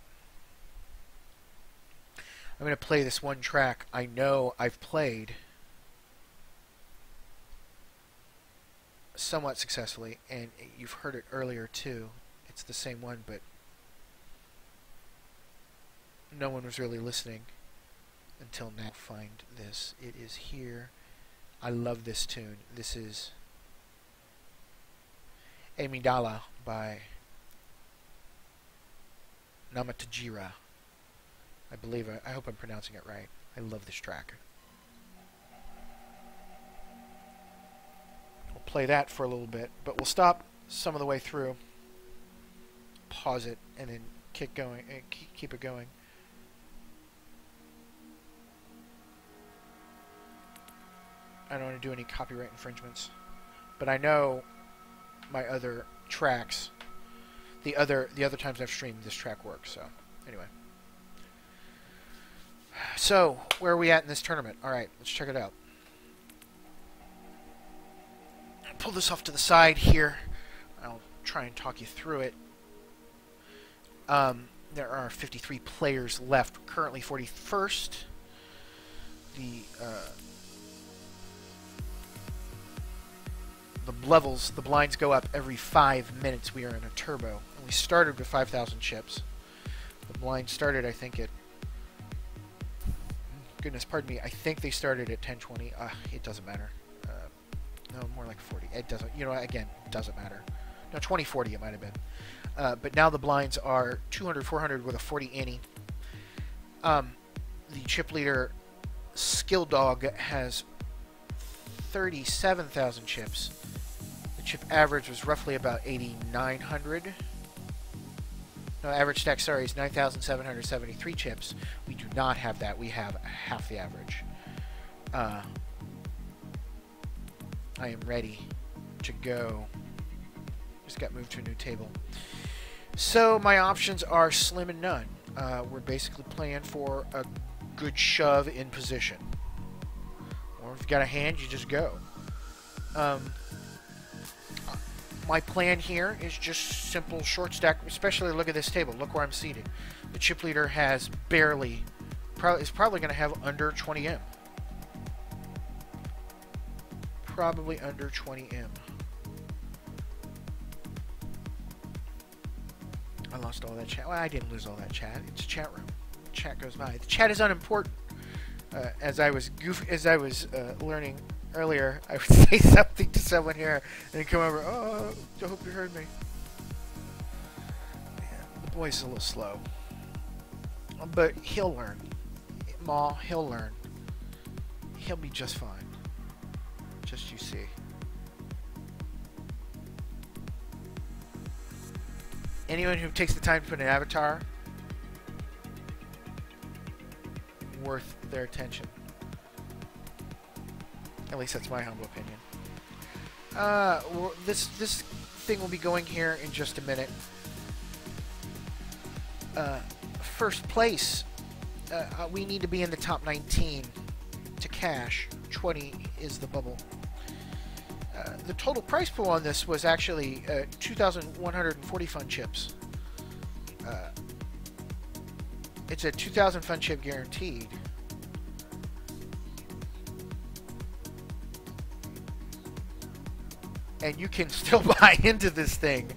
Speaker 1: I'm going to play this one track I know I've played somewhat successfully, and you've heard it earlier too. It's the same one, but no one was really listening until now. Find this. It is here. I love this tune. This is Amidala by Namatajira. I hope I'm pronouncing it right. I love this track. We'll play that for a little bit, but we'll stop some of the way through, pause it, and then keep it going. I don't want to do any copyright infringements, but I know my other tracks, the other times I've streamed, this track works. So anyway, so where are we at in this tournament? All right, let's check it out. Pull this off to the side here. I'll try and talk you through it. There are 53 players left, currently 41st. The blinds go up every 5 minutes. We are in a turbo, and we started with 5,000 chips. The blind started, I think, at goodness, pardon me. I think they started at 10:20. It doesn't matter. No, more like 40. It doesn't. You know, again, doesn't matter. No, 2040 it might have been. But now the blinds are 200, 400 with a 40 ante. The chip leader Skill Dog has 37,000 chips. The chip average was roughly about 8,900. No, average stack, sorry, is 9,773 chips. We do not have that. We have half the average. I am ready to go. Just got moved to a new table. So my options are slim and none. We're basically playing for a good shove in position. Or if you've got a hand, you just go. My plan here is just simple short stack, especially look at this table. Look where I'm seated. The chip leader has is probably going to have under 20M. Probably under 20M. I lost all that chat. Well, I didn't lose all that chat. It's a chat room. Chat goes by. The chat is unimportant. As I was learning earlier, I would say something to someone here, and they'd come over. Oh, I hope you heard me. Man, the boy's a little slow, but he'll learn. Ma, he'll learn. He'll be just fine. Just you see. Anyone who takes the time to put an avatar, worth their attention. At least that's my humble opinion. This thing will be going here in just a minute. First place, we need to be in the top 19 to cash. 20 is the bubble. The total price pool on this was actually 2,140 fun chips. It's a 2,000 fun chip guaranteed. and you can still buy into this thing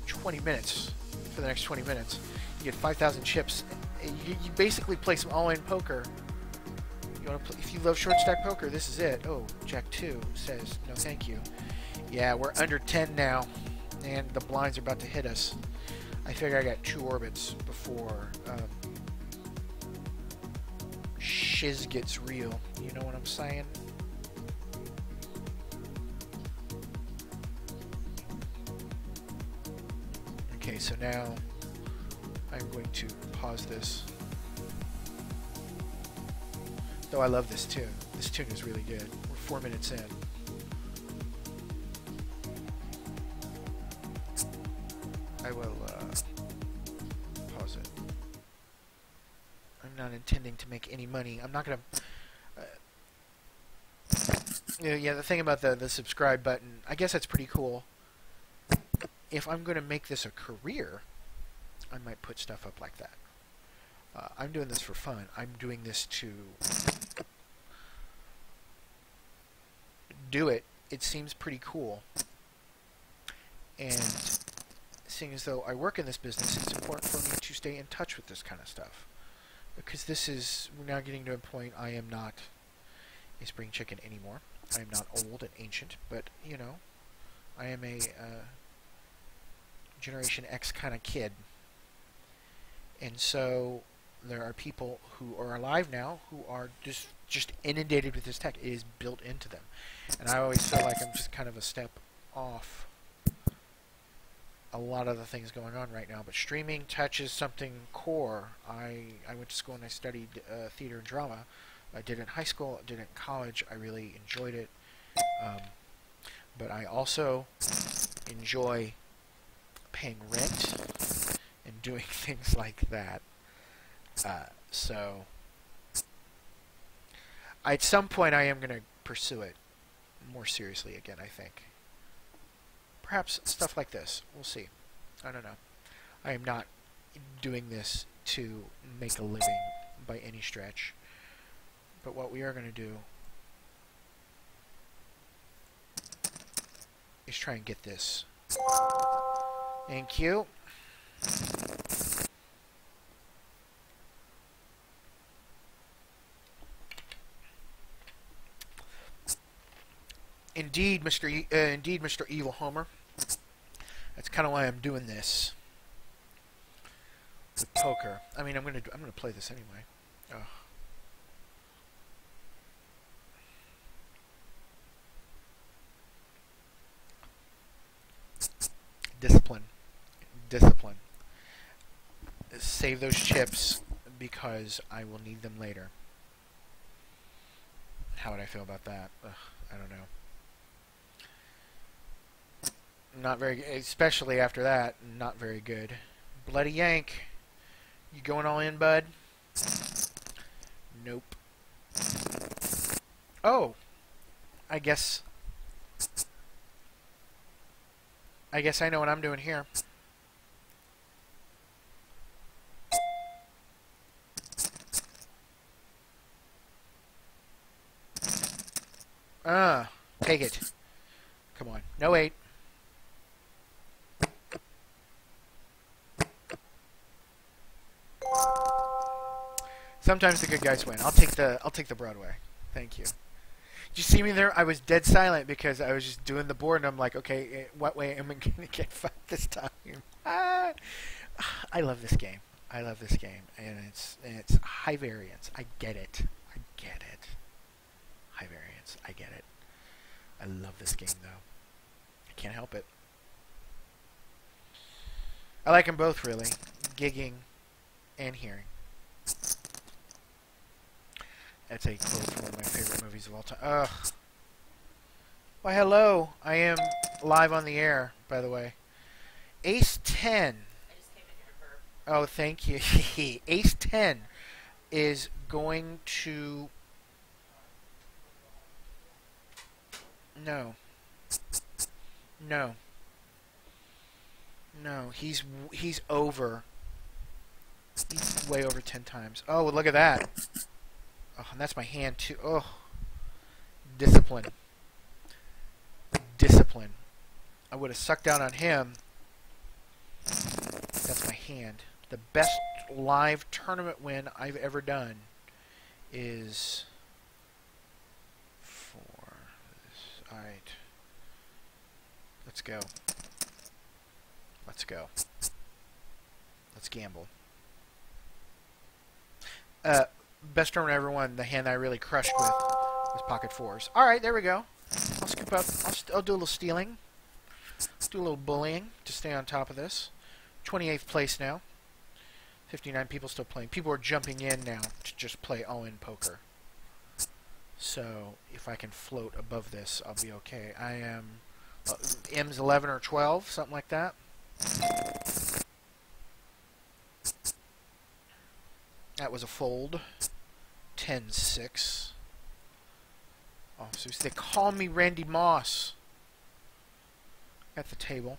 Speaker 1: 20 minutes for the next 20 minutes. You get 5,000 chips. You basically play some all-in poker. You want to play, if you love short stack poker, this is it. Oh, Jack 2 says no thank you. Yeah, we're under 10 now, and the blinds are about to hit us. I figure I got 2 orbits before shiz gets real. You know what I'm saying? Okay, so now I'm going to pause this. Though I love this tune. This tune is really good. We're 4 minutes in. I will pause it. I'm not intending to make any money. I'm not going to... yeah, the thing about the subscribe button, I guess that's pretty cool. If I'm going to make this a career, I might put stuff up like that. I'm doing this for fun. I'm doing this to do it. It seems pretty cool. And seeing as though I work in this business, it's important for me to stay in touch with this kind of stuff. Because we're now getting to a point I am not a spring chicken anymore. I am not old and ancient, but, you know, I am a Generation X kind of kid. And so there are people who are alive now who are just inundated with this tech. It is built into them. And I always feel like I'm just kind of a step off a lot of the things going on right now. But streaming touches something core. I went to school and I studied theater and drama. I did it in high school, I did it in college. I really enjoyed it. But I also enjoy paying rent and doing things like that. So at some point I am going to pursue it more seriously again, I think. Perhaps stuff like this. We'll see. I don't know. I am not doing this to make a living by any stretch. But what we are going to do is try and get this. Thank you. Indeed, Mr. Evil Homer. That's kind of why I'm doing this with poker. I mean, I'm gonna play this anyway. Ugh. Discipline. Discipline. Save those chips because I will need them later. How would I feel about that? Ugh, I don't know. Not very good, especially after that. Not very good. Bloody yank. You going all in, bud? Nope. Oh, I guess I know what I'm doing here. Take it. Come on. No 8. Sometimes the good guys win. I'll take the Broadway. Thank you. Did you see me there? I was dead silent because I was just doing the board, and I'm like, okay, what way am I going to get fucked this time? I love this game. I love this game, and it's high variance. I get it. I get it. High variance. I get it. I love this game, though. I can't help it. I like them both, really. Gigging and hearing. That's a quote from one of my favorite movies of all time. Ugh. Why, hello. I am live on the air, by the way. Ace 10.
Speaker 2: I just came in here to burp.
Speaker 1: Oh, thank you. Ace 10 is going to... No. No. No, he's over. He's way over 10 times. Oh, look at that. Oh, and that's my hand too. Oh. Discipline. Discipline. I would have sucked down on him. That's my hand. The best live tournament win I've ever done is for this. Alright. Let's go. Let's go. Let's gamble. Best tournament I ever won, the hand I really crushed with was pocket fours. Alright, there we go. I'll scoop up. I'll do a little stealing. Do a little bullying to stay on top of this. 28th place now. 59 people still playing. People are jumping in now to just play all-in poker. So, if I can float above this, I'll be okay. I am... M's 11 or 12, something like that. That was a fold. 10-6. Oh, so they call me Randy Moss at the table.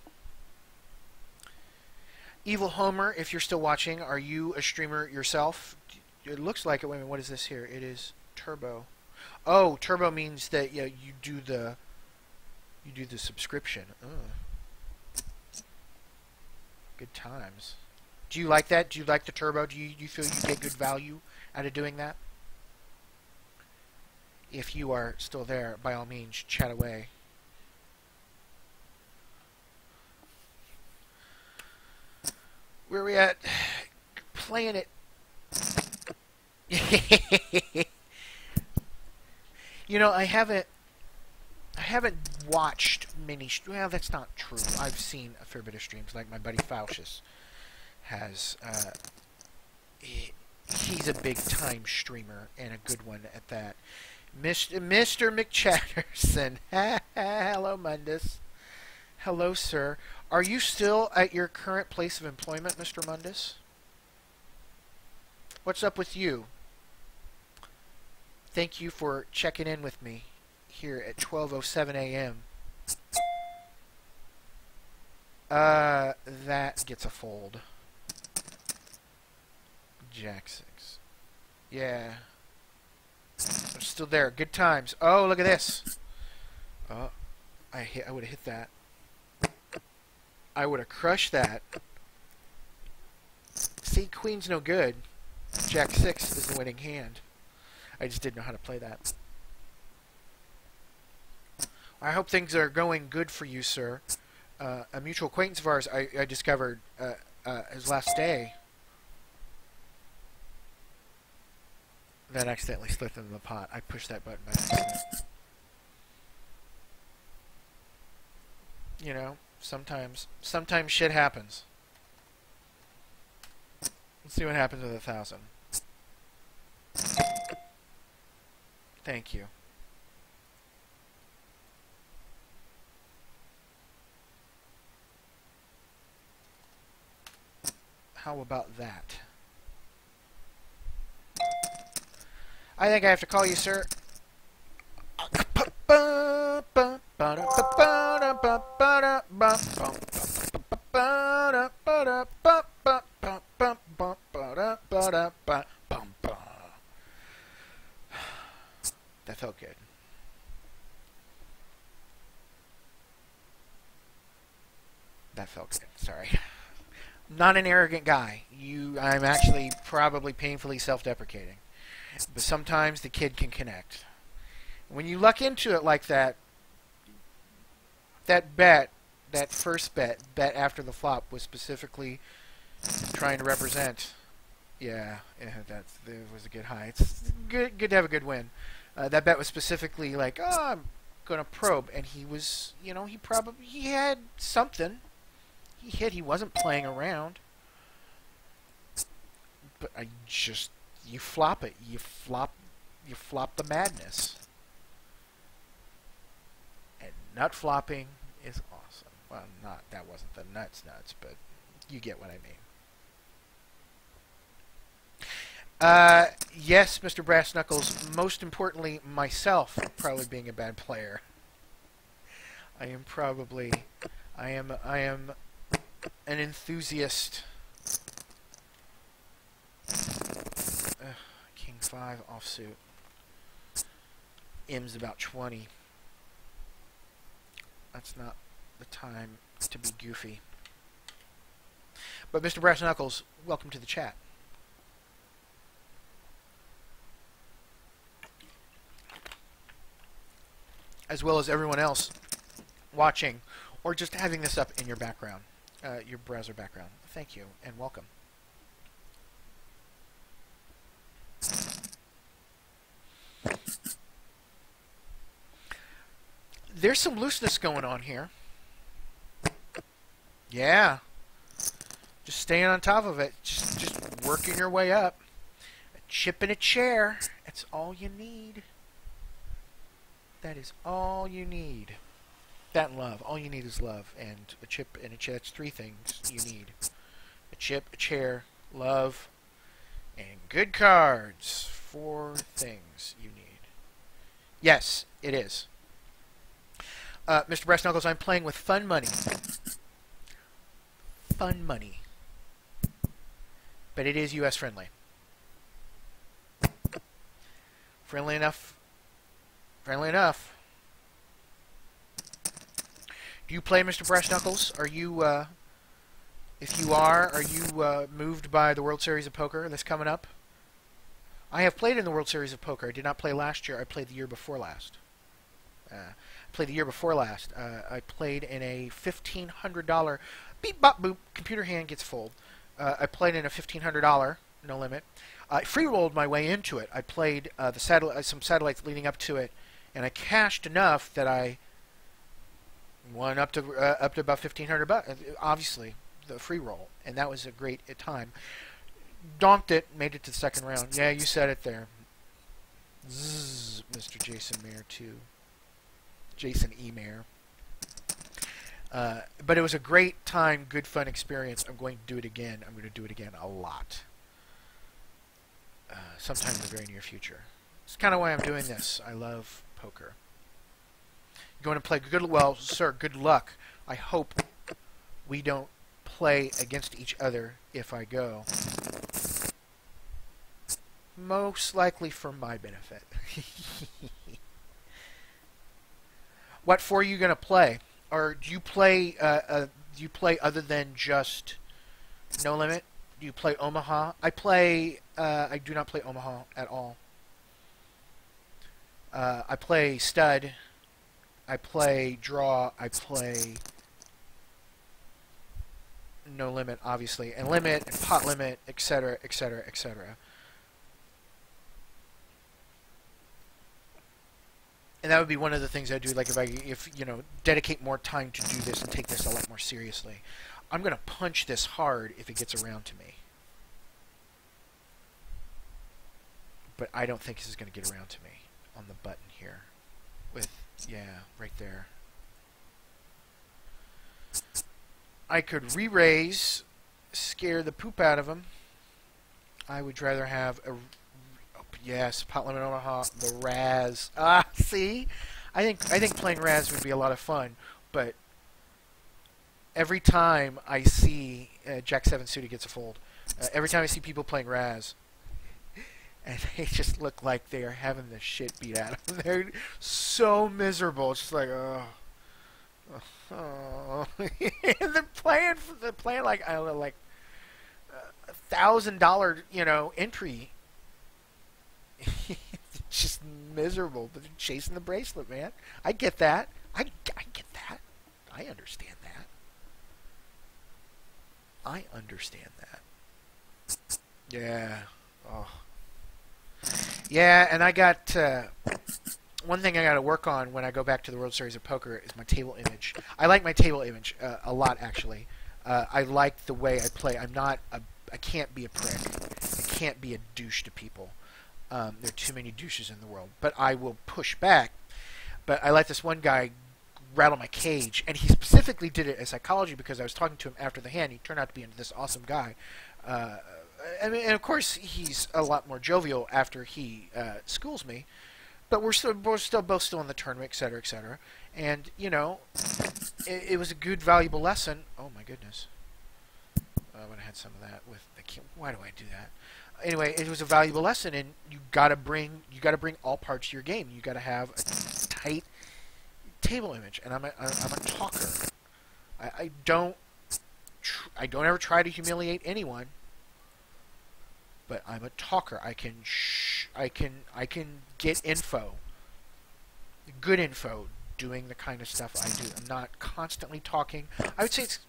Speaker 1: Evil Homer, if you're still watching, are you a streamer yourself? It looks like it. Wait a minute, what is this here? It is Turbo. Oh, Turbo means that you do the subscription. Ugh. Good times. Do you like that? Do you like the Turbo? Do you feel you get good value out of doing that? If you are still there, by all means, chat away. Where are we at? Playing it. You know, I haven't watched many. Well, that's not true. I've seen a fair bit of streams. Like my buddy Faucius has. He's a big time streamer and a good one at that. Mr. McChatterson. Hello, Mundus. Hello, sir. Are you still at your current place of employment, Mr. Mundus? What's up with you? Thank you for checking in with me here at 12:07 a.m. That gets a fold. Jack 6. Yeah. I'm still there. Good times. Oh, look at this. Oh, I would have hit that. I would have crushed that. See, Queen's no good. Jack 6 is the winning hand. I just didn't know how to play that. I hope things are going good for you, sir. A mutual acquaintance of ours I discovered his last day that accidentally slipped into the pot. I pushed that button by accident. You know, sometimes shit happens. Let's see what happens with 1,000. Thank you. How about that? I think I have to call you, sir. That felt good. That felt good. Sorry. Not an arrogant guy. I'm actually probably painfully self-deprecating. But sometimes the kid can connect. When you luck into it like that, that first bet after the flop was specifically trying to represent. Yeah, that was a good high. It's good to have a good win. That bet was specifically like, oh, I'm gonna probe, and he was, you know, he had something. He hit. He wasn't playing around. But you flop it. You flop the madness. And nut flopping is awesome. Well, that wasn't the nuts, but you get what I mean. Yes, Mr. Brass Knuckles. Most importantly, myself probably being a bad player. I am an enthusiast. King 5 offsuit. M's about 20. That's the time to be goofy. But Mr. Brass Knuckles, welcome to the chat. As well as everyone else watching, or just having this up in your background, your browser background. Thank you, and welcome. There's some looseness going on here. Yeah. Just staying on top of it. Just working your way up. A chip and a chair. That's all you need. That is all you need. That and love. All you need is love. And a chip and a chair. That's 3 things you need. A chip, a chair, love, and good cards. 4 things you need. Yes, it is. Mr. Brass Knuckles, I'm playing with fun money. Fun money. But it is US friendly. Friendly enough. Friendly enough. Do you play, Mr. Brass Knuckles? Are you, if you are you moved by the World Series of Poker that's coming up? I have played in the World Series of Poker. I did not play last year. I played the year before last. I played in a $1,500 beep bop boop computer hand gets full. I played in a $1,500 no limit. I free rolled my way into it. I played some satellites leading up to it, and I cashed enough that I won up to about $1,500. Obviously, the free roll, and that was a great time. Donked it, made it to the second round. Yeah, you said it there. Zzz, Mr. Jason Mayer too. Jason E. Mayer. But it was a great time, good fun experience. I'm going to do it again. I'm going to do it again a lot. Sometime in the very near future. It's kind of why I'm doing this. I love poker. You're going to play good. Well, sir, good luck. I hope we don't play against each other if I go. Most likely for my benefit. What for are you going to play? Or do you play other than just No Limit? Do you play Omaha? I do not play Omaha at all. I play Stud. I play Draw. I play No Limit, obviously, and Limit, and Pot Limit, etc., etc., etc. And that would be one of the things I do. Like if dedicate more time to do this and take this a lot more seriously. I'm gonna punch this hard if it gets around to me. But I don't think this is gonna get around to me on the button here. Right there. I could re-raise, scare the poop out of him. I would rather have a yes, Pot Limit Omaha, the Raz. See? I think playing Raz would be a lot of fun, but every time I see Jack 7 suited gets a fold, every time I see people playing Raz, and they just look like they are having the shit beat out of them. They're so miserable. It's just like, oh. And they're playing like, I don't know, like $1,000, entry. Just miserable, but they're chasing the bracelet, man. I get that. I get that. I understand that. I understand that. Yeah. Oh. Yeah, and I got one thing I got to work on when I go back to the World Series of Poker is my table image. I like my table image a lot, actually. I like the way I play. I can't be a prick. I can't be a douche to people. There are too many douches in the world. But I will push back. But I let this one guy rattle my cage, and he specifically did it as psychology because I was talking to him after the hand. He turned out to be this awesome guy. And of course, he's a lot more jovial after he schools me. But we're both still in the tournament, etc., etc. And it was a good, valuable lesson. Oh my goodness! I would have had some of that with the kid. Why do I do that? Anyway, it was a valuable lesson, and you gotta bring all parts of your game. You gotta have a tight table image, and I'm a talker. I don't ever try to humiliate anyone, but I'm a talker. I can get info, good info, doing the kind of stuff I do. I'm not constantly talking. I would say it's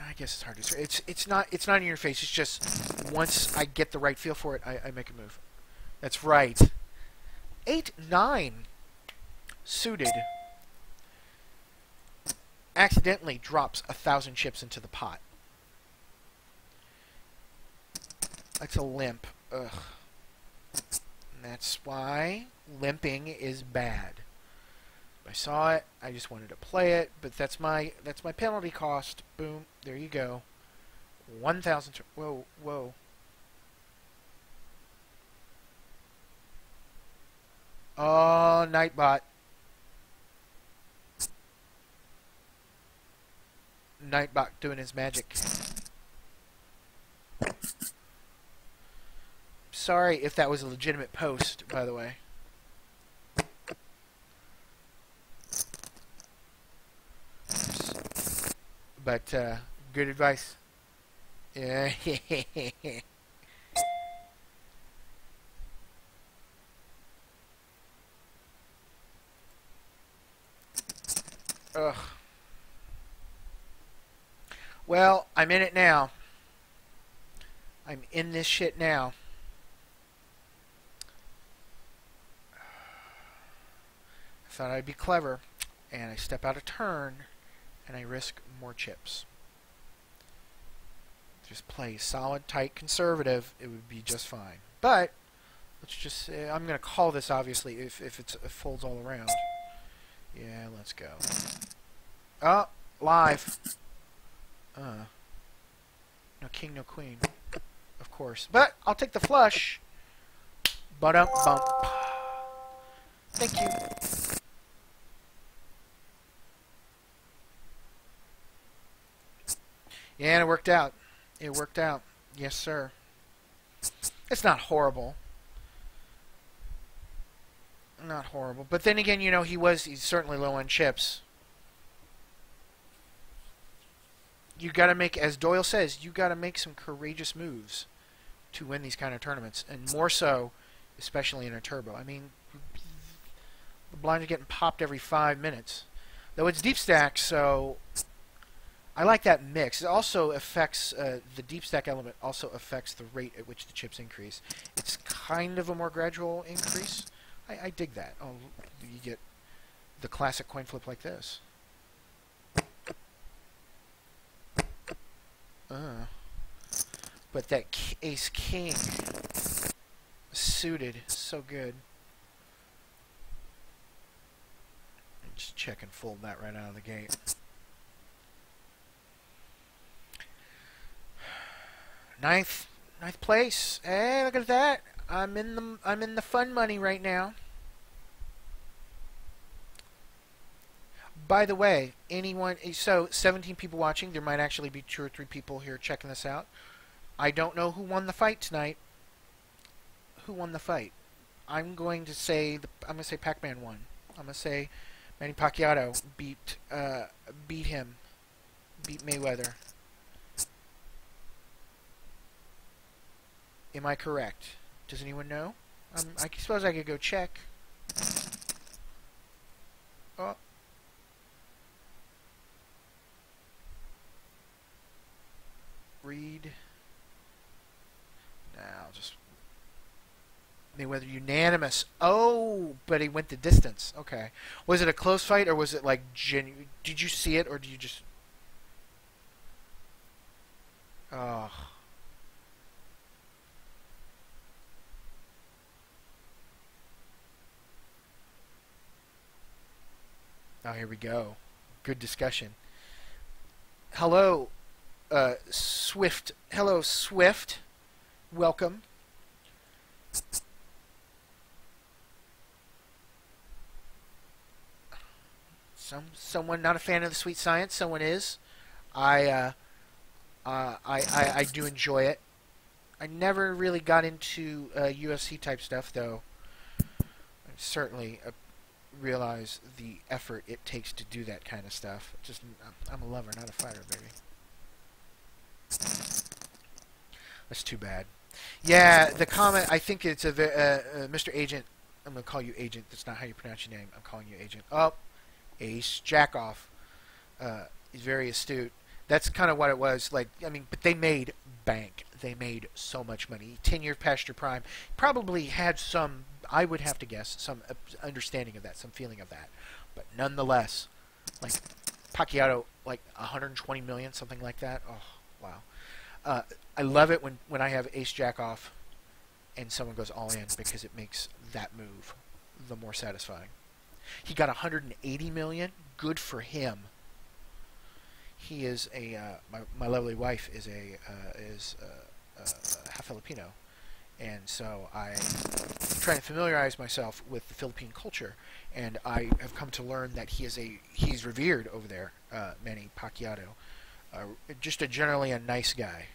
Speaker 1: I guess it's hard to say. It's not in your face. It's just once I get the right feel for it, I make a move. That's right. 8-9 suited accidentally drops 1,000 chips into the pot. That's a limp. Ugh. And that's why limping is bad. I saw it. I just wanted to play it, but that's my penalty cost. Boom. There you go. 1,000. Whoa, whoa. Oh, Nightbot. Nightbot doing his magic. Sorry if that was a legitimate post, by the way. But, good advice. Yeah. Ugh. Well, I'm in it now. I'm in this shit now. I thought I'd be clever, and I step out of turn, and I risk more chips. Just play solid, tight, conservative. It would be just fine. But let's just say I'm going to call this obviously if it folds all around. Yeah, let's go. Oh, live. No king, no queen. Of course. But I'll take the flush. Bump. Thank you. Yeah, and it worked out. It worked out. Yes, sir. It's not horrible. Not horrible. But then again, you know, he's certainly low on chips. You got to make, as Doyle says, you got to make some courageous moves to win these kind of tournaments, and more so, especially in a turbo. I mean, the blinds are getting popped every 5 minutes. Though it's deep stack, so I like that mix. It also affects, the deep stack element also affects the rate at which the chips increase. It's kind of a more gradual increase. I dig that. Oh, you get the classic coin flip like this. But that ace king suited, so good. Just check and fold that right out of the gate. Ninth place. Hey, look at that. I'm in the fun money right now. By the way, so 17 people watching, there might actually be 2 or 3 people here checking this out. I don't know who won the fight tonight. Who won the fight? I'm going to say Pac-Man won. I'm going to say Manny Pacquiao beat him. Beat Mayweather. Am I correct? Does anyone know? I suppose I could go check. Oh. Read. Now, just Mayweather unanimous. Oh, but he went the distance. Okay. Was it a close fight, or was it like genuine? Did you see it, or did you just? Oh. Oh, here we go. Good discussion. Hello, Swift. Hello, Swift. Welcome. Someone not a fan of the sweet science. Someone is. I do enjoy it. I never really got into UFC type stuff, though. I certainly realize the effort it takes to do that kind of stuff. I'm a lover, not a fighter, baby. That's too bad. Yeah, the comment, I think it's Mr. Agent. I'm going to call you Agent. That's not how you pronounce your name. I'm calling you Agent. Oh, Ace Jackoff. He's very astute. That's kind of what it was. Like, I mean, but they made bank. They made so much money. 10 years past your prime. Probably had some, I would have to guess, some understanding of that, some feeling of that. But nonetheless, like Pacquiao, like 120 million, something like that. Oh, wow. I love it when I have Ace Jackoff and someone goes all in, because it makes that move the more satisfying. He got 180 million. Good for him. He is my lovely wife is half Filipino, and so I'm trying to familiarize myself with the Philippine culture, and I have come to learn that he's revered over there, Manny Pacquiao, just generally a nice guy.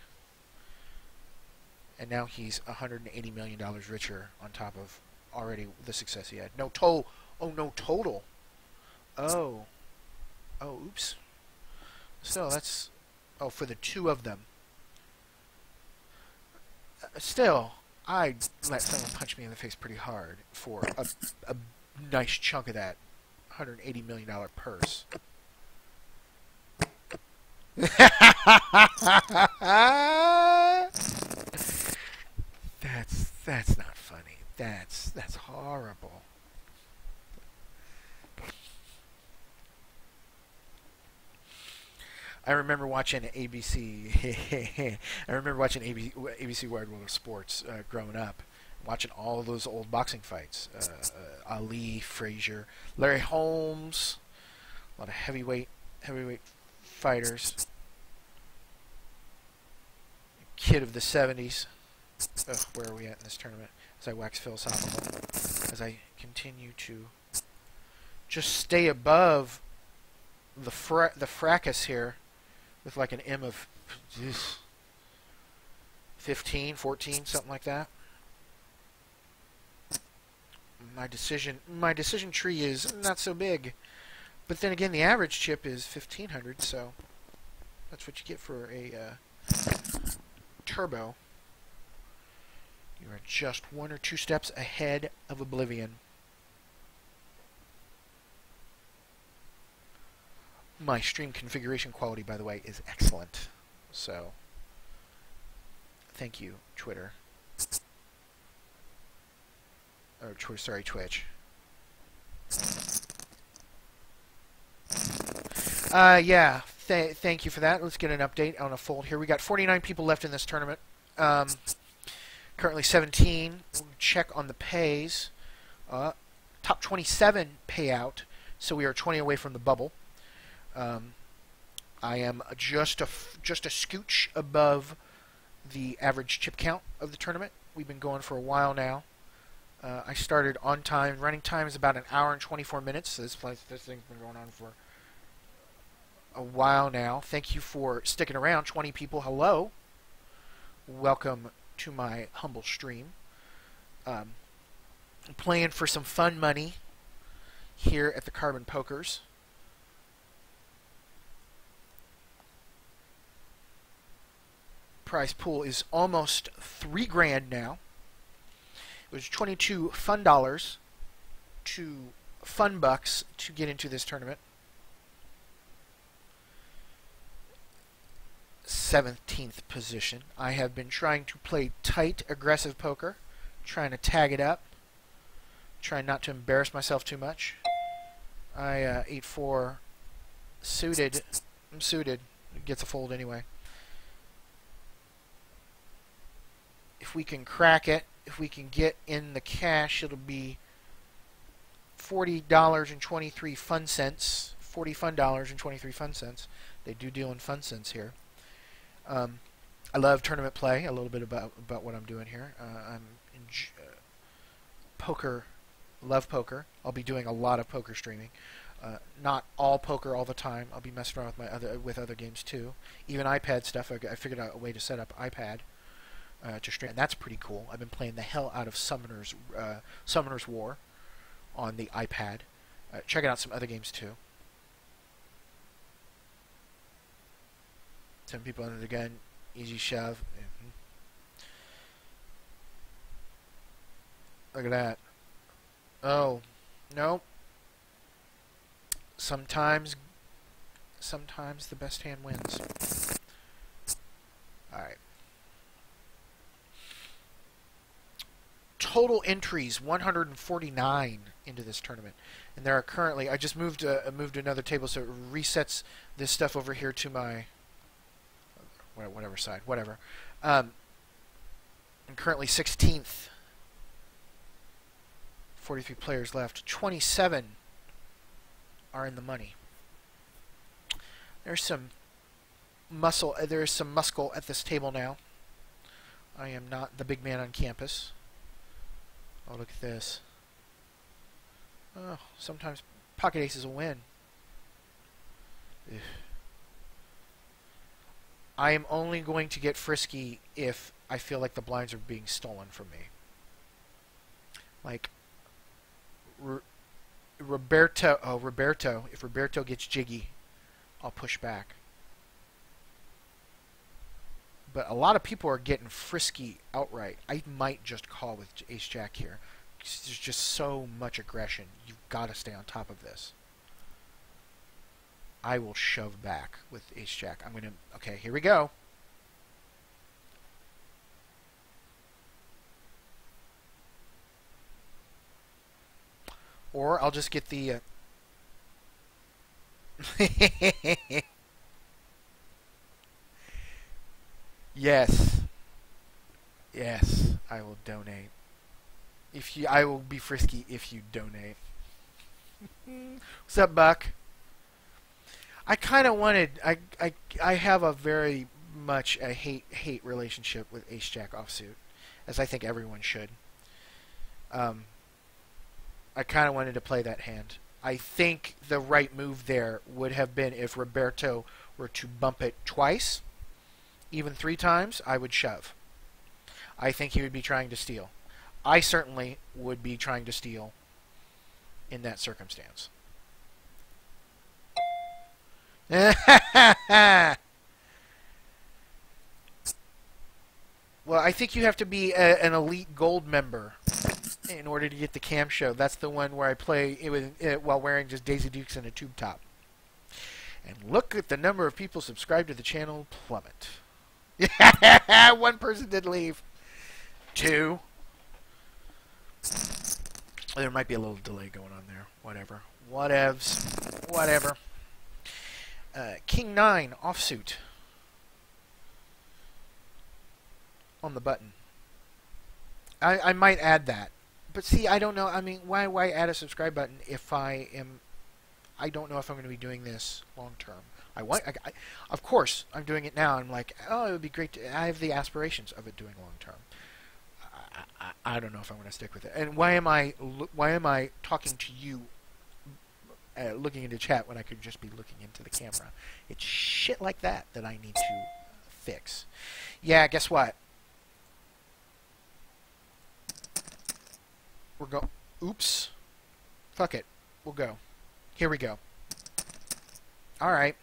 Speaker 1: And now he's $180 million richer on top of already the success he had. No total. Oh, no total. Oh. Oh, oops. So that's... Oh, for the two of them. Still, I'd let someone punch me in the face pretty hard for a nice chunk of that $180 million purse. That's not funny. That's horrible. I remember watching ABC. I remember watching ABC Wide World of Sports growing up, watching all of those old boxing fights. Ali, Frazier, Larry Holmes, a lot of heavyweight fighters. Kid of the '70s. Ugh, where are we at in this tournament? As I wax philosophical, as I continue to just stay above the fracas here, with like an M of 15, 14, something like that. My decision tree is not so big, but then again, the average chip is 1500, so that's what you get for a turbo. You are just one or two steps ahead of oblivion. My stream configuration quality, by the way, is excellent. So, thank you, Twitter. Or, sorry, Twitch. Yeah, thank you for that. Let's get an update on a fold here. We got 49 people left in this tournament. Currently 17. We'll check on the pays. Top 27 payout, so we are 20 away from the bubble. I am just a scooch above the average chip count of the tournament. We've been going for a while now. I started on time. Running time is about an hour and 24 minutes. So this thing's been going on for a while now. Thank you for sticking around. 20 people, hello. Welcome to my humble stream. I'm playing for some fun money here at the Carbon Pokers. Prize pool is almost $3,000 now. It was 22 fun dollars to fun bucks to get into this tournament. 17th position. I have been trying to play tight, aggressive poker, trying to tag it up, trying not to embarrass myself too much. I 8-4 suited. I'm suited. It gets a fold anyway. If we can crack it, if we can get in the cash, it'll be $40.23 fun cents. $40 They do deal in fun cents here. I love tournament play. A little bit about what I'm doing here. I'm in poker. Love poker. I'll be doing a lot of poker streaming. Not all poker all the time. I'll be messing around with other games too. Even iPad stuff. I figured out a way to set up iPad to stream, and that's pretty cool. I've been playing the hell out of Summoner's War. on the iPad. Checking out some other games too. 7 people under the gun, easy shove. Look at that. Oh, no. Sometimes the best hand wins. Alright. Total entries 149 into this tournament, and there are currently, I just moved another table, so it resets this stuff over here to my whatever side, whatever. I'm currently 16th. 43 players left. 27 are in the money. There's some muscle. There is some muscle at this table now. I am not the big man on campus. Oh, look at this. Oh, sometimes pocket aces will win. Ugh. I am only going to get frisky if I feel like the blinds are being stolen from me. Like Roberto. Oh, Roberto. If Roberto gets jiggy, I'll push back. But a lot of people are getting frisky outright. I might just call with ace-jack here. There's just so much aggression. You've got to stay on top of this. I will shove back with ace-jack. I'm going to... Okay, here we go. Or I'll just get the... Yes. Yes, I will donate. I will be frisky if you donate. What's up, Buck? I kind of wanted. I have a very much a hate relationship with Ace Jack offsuit, as I think everyone should. I kind of wanted to play that hand. I think the right move there would have been if Roberto were to bump it twice, even 3 times. I would shove. I think he would be trying to steal. I certainly would be trying to steal in that circumstance. Well, I think you have to be an elite gold member in order to get the cam show. That's the one where I play it while wearing just Daisy Dukes and a tube top. And look at the number of people subscribed to the channel plummet. One person did leave. 2. There might be a little delay going on there. Whatever. Whatevs. Whatever. King 9 offsuit on the button. I might add that. But see, I don't know. I mean, why add a subscribe button if I don't know if I'm going to be doing this long term. Of course, I'm doing it now. I'm like, oh, it would be great I have the aspirations of it doing long term. I don't know if I'm going to stick with it. And why am I talking to you, looking into chat when I could just be looking into the camera? It's shit like that I need to fix. Yeah, guess what? Oops. Fuck it. We'll go. Here we go. Alright.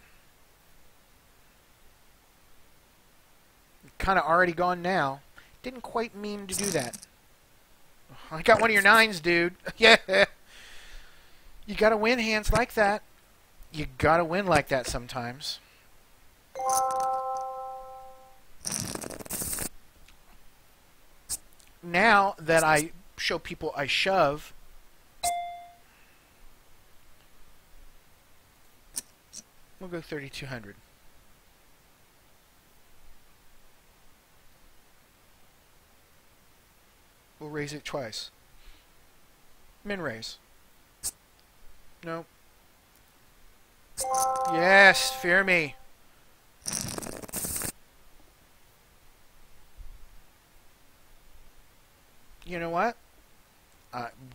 Speaker 1: Kind of already gone now. Didn't quite mean to do that. I got one of your 9s, dude. Yeah. You gotta win hands like that. You gotta win like that sometimes. Now that I show people I shove, we'll go 3,200. We'll raise it twice. Min raise. No. Yes, fear me. You know what?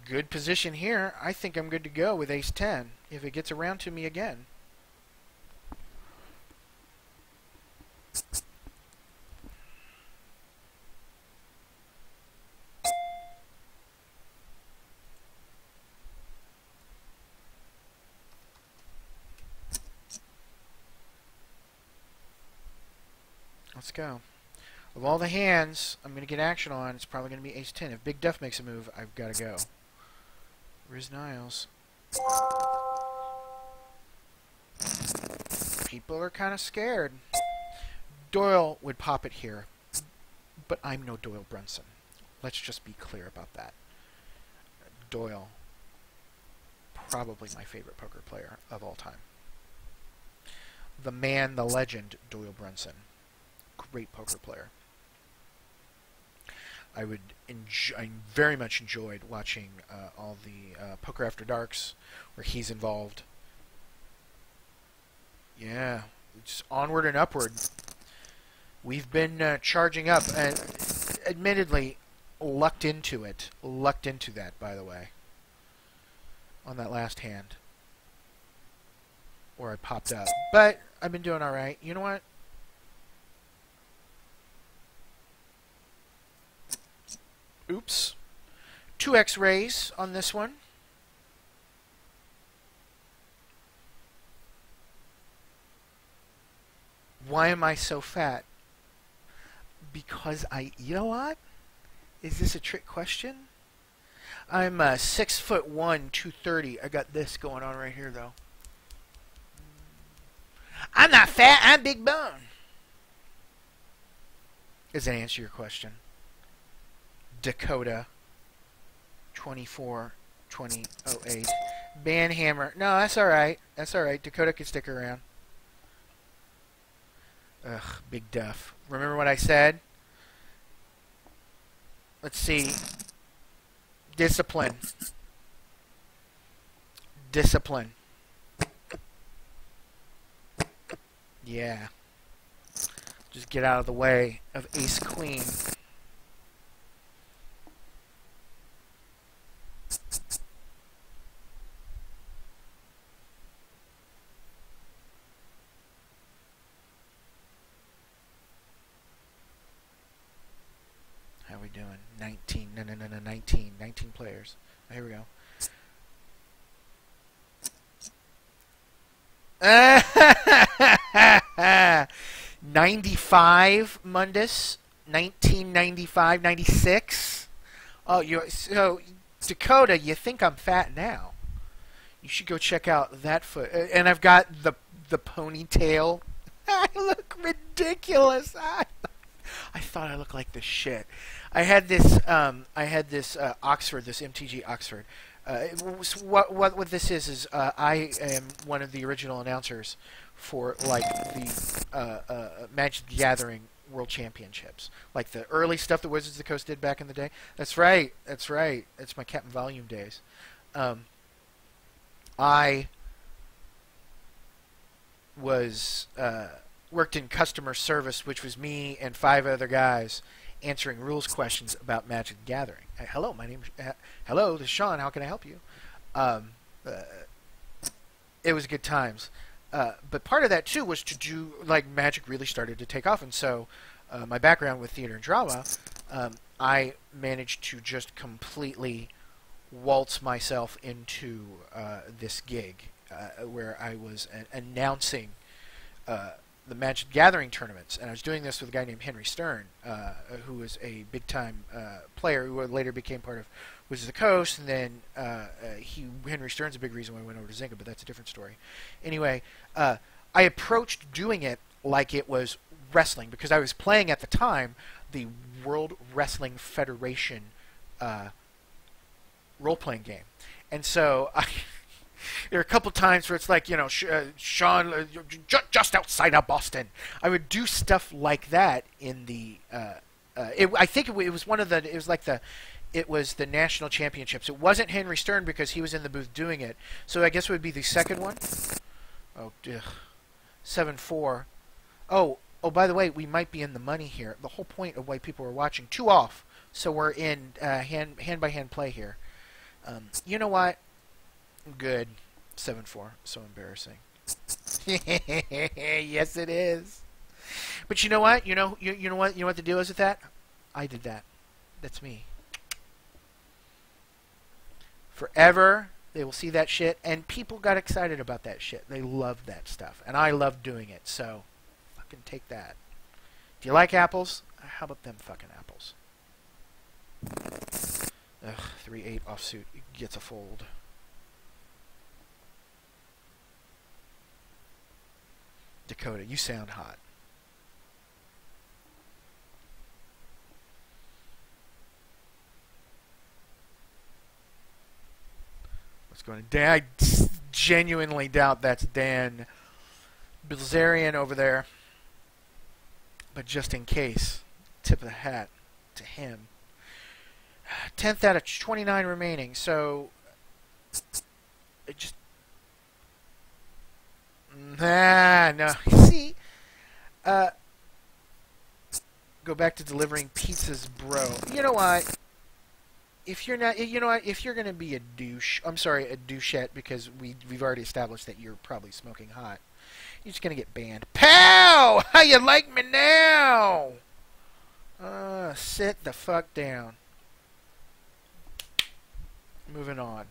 Speaker 1: Good position here. I think I'm good to go with ace 10 if it gets around to me again. Let's go. Of all the hands I'm going to get action on, it's probably going to be ace-10. If Big Duff makes a move, I've got to go. Riz Niles. People are kind of scared. Doyle would pop it here, but I'm no Doyle Brunson. Let's just be clear about that. Doyle, probably my favorite poker player of all time. The man, the legend, Doyle Brunson. Great poker player. I very much enjoyed watching all the Poker After Darks where he's involved. Yeah, just onward and upward. We've been charging up, and admittedly, lucked into it. Lucked into that, by the way, on that last hand where I popped up. But I've been doing all right. You know what? Oops. 2x raise on this one. Why am I so fat? Because I eat a lot? Is this a trick question? I'm 6'1", 230. I got this going on right here, though. I'm not fat. I'm big bone. Does that answer your question? Dakota 24-20-08. Banhammer. No, that's alright. That's alright. Dakota can stick around. Ugh, Big Duff. Remember what I said? Let's see. Discipline. Discipline. Yeah. Just get out of the way of Ace Queen. How are we doing? 19. No, 19. 19 players. Oh, here we go. 95 Mundus, 1995, 96. Oh, so Dakota, you think I'm fat now? You should go check out that foot. And I've got the ponytail. I look ridiculous. I thought I looked like the shit. I had this Oxford, this MTG Oxford. What this is I am one of the original announcers for like the Magic the Gathering World Championships, like the early stuff that Wizards of the Coast did back in the day. That's right. That's right. It's my Captain Volume days. I was worked in customer service, which was me and 5 other guys answering rules questions about Magic the Gathering. Hello, my name. Hello, this is Sean. How can I help you? It was good times. But part of that too was to do like Magic really started to take off, and so my background with theater and drama, I managed to just completely waltz myself into this gig where I was announcing the Magic Gathering tournaments, and I was doing this with a guy named Henry Stern, who was a big-time player who later became part of Wizards of the Coast, and then Henry Stern's a big reason why I went over to Zynga, but that's a different story. Anyway, I approached doing it like it was wrestling, because I was playing at the time the World Wrestling Federation role-playing game, and so there are a couple times where it's like, you know, Sean, just outside of Boston. I would do stuff like that in the. I think it was one of the. It was like the. It was the national championships. It wasn't Henry Stern because he was in the booth doing it. So I guess it would be the second one. Oh, ugh. 7-4. Oh, by the way, we might be in the money here. The whole point of why people are watching. 2 off. So we're in hand by hand play here. You know what? Good. 7-4. So embarrassing. Yes, it is. But you know what? You know what? You know what the deal is with that? I did that. That's me. Forever, they will see that shit, and people got excited about that shit. They loved that stuff, and I loved doing it. So, fucking take that. Do you like apples? How about them fucking apples? Ugh, 3-8 offsuit gets a fold. Dakota, you sound hot. What's going on? Dan, I genuinely doubt that's Dan Bilzerian over there. But just in case, tip of the hat to him. 10th out of 29 remaining, so it just no. See, go back to delivering pizzas, bro. You know what? If you're not, you know what? If you're gonna be a douche, I'm sorry, a douchette, because we've already established that you're probably smoking hot. You're just gonna get banned. Pow! How you like me now? Sit the fuck down. Moving on.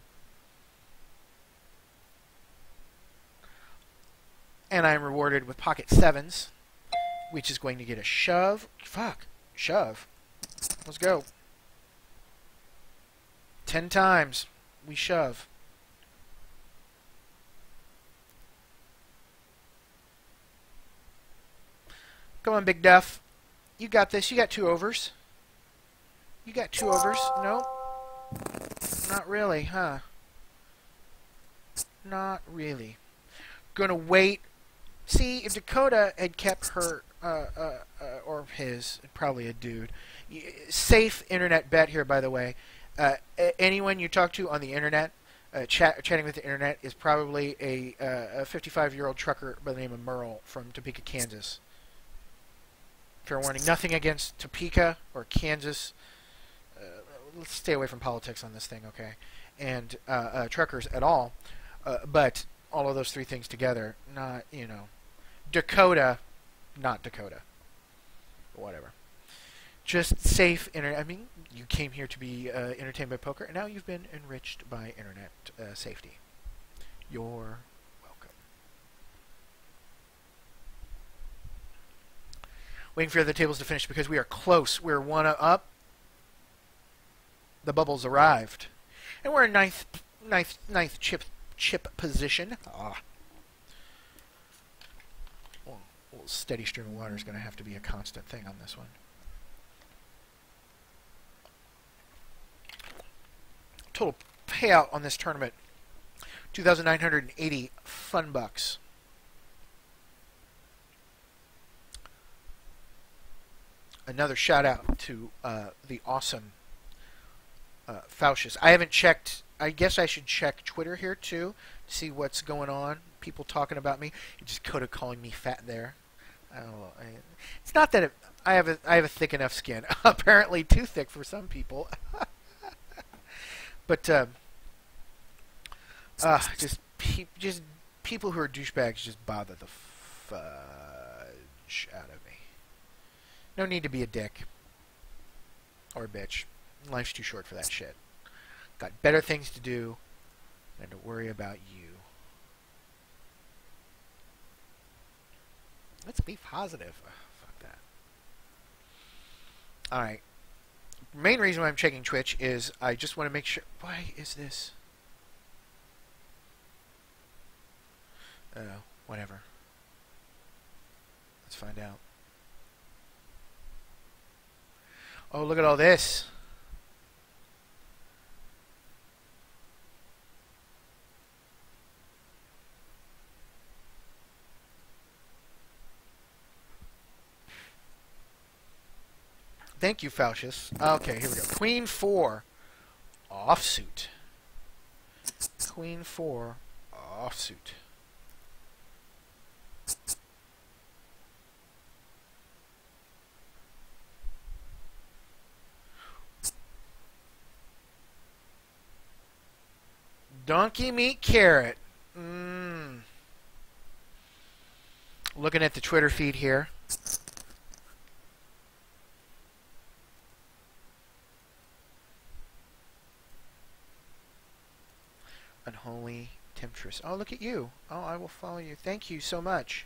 Speaker 1: And I'm rewarded with pocket sevens, which is going to get a shove. Fuck. Shove. Let's go. 10 times. We shove. Come on, Big Duff. You got this. You got 2 overs. You got 2 overs. Nope. Not really, huh? Not really. Gonna wait. See, if Dakota had kept her, or his, probably a dude, safe internet bet here, by the way. Anyone you talk to on the internet, chatting with the internet, is probably a 55-year-old trucker by the name of Merle from Topeka, Kansas. Fair warning, nothing against Topeka or Kansas. Let's stay away from politics on this thing, okay? And truckers at all. But all of those 3 things together, not, you know. Dakota, not Dakota. Whatever. Just safe internet. I mean, you came here to be entertained by poker, and now you've been enriched by internet safety. You're welcome. Waiting for the tables to finish because we are close. We're 1 up. The bubbles arrived, and we're in ninth chip position. Well, steady stream of water is going to have to be a constant thing on this one. Total payout on this tournament: 2,980 fun bucks. Another shout out to the awesome Faustus. I haven't checked. I guess I should check Twitter here too to see what's going on. People talking about me. You just Coda calling me fat there. I don't know. It's not that I have a thick enough skin. Apparently too thick for some people. But just people who are douchebags just bother the fudge out of me. No need to be a dick or a bitch. Life's too short for that shit. Got better things to do than to worry about you. Let's be positive. Oh, fuck that. Alright. Main reason why I'm checking Twitch is I just want to make sure. Why is this? Whatever. Let's find out. Oh, look at all this. Thank you, Faustus. Okay, here we go. Queen 4 offsuit. Queen 4 offsuit. Donkey meat carrot. Looking at the Twitter feed here. Unholy temptress. Oh, look at you. Oh, I will follow you. Thank you so much.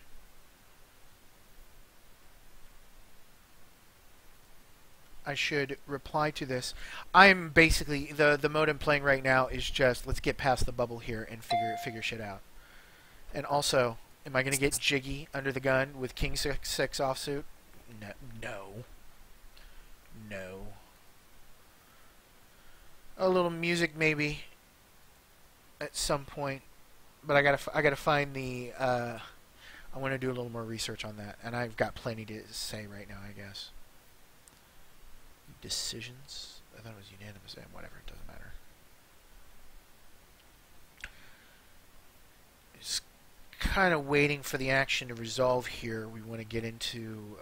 Speaker 1: I should reply to this. I'm basically the mode I'm playing right now is just let's get past the bubble here and figure shit out. And also, am I gonna get jiggy under the gun with King 6 offsuit? No, no, no. A little music maybe at some point, but I gotta find the. I want to do a little more research on that, and I've got plenty to say right now, I guess. Decisions? I thought it was unanimous. Whatever, it doesn't matter. Just kind of waiting for the action to resolve here. We want to get into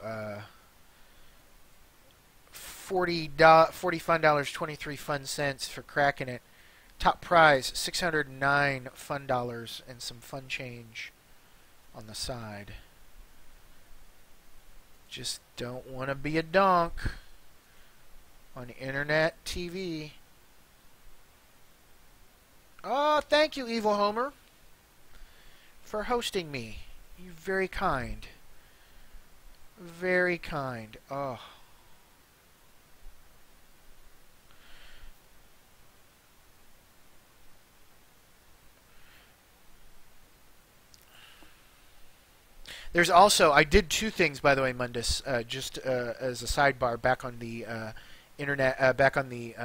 Speaker 1: $40 fun dollars, 23 fun cents for cracking it. Top prize, 609 fun dollars and some fun change on the side. Just don't want to be a donk on internet TV. Oh, thank you, Evil Homer, for hosting me. You're very kind. Very kind. Oh. There's also, I did two things, by the way, Mundus, just as a sidebar, back on the internet, back on the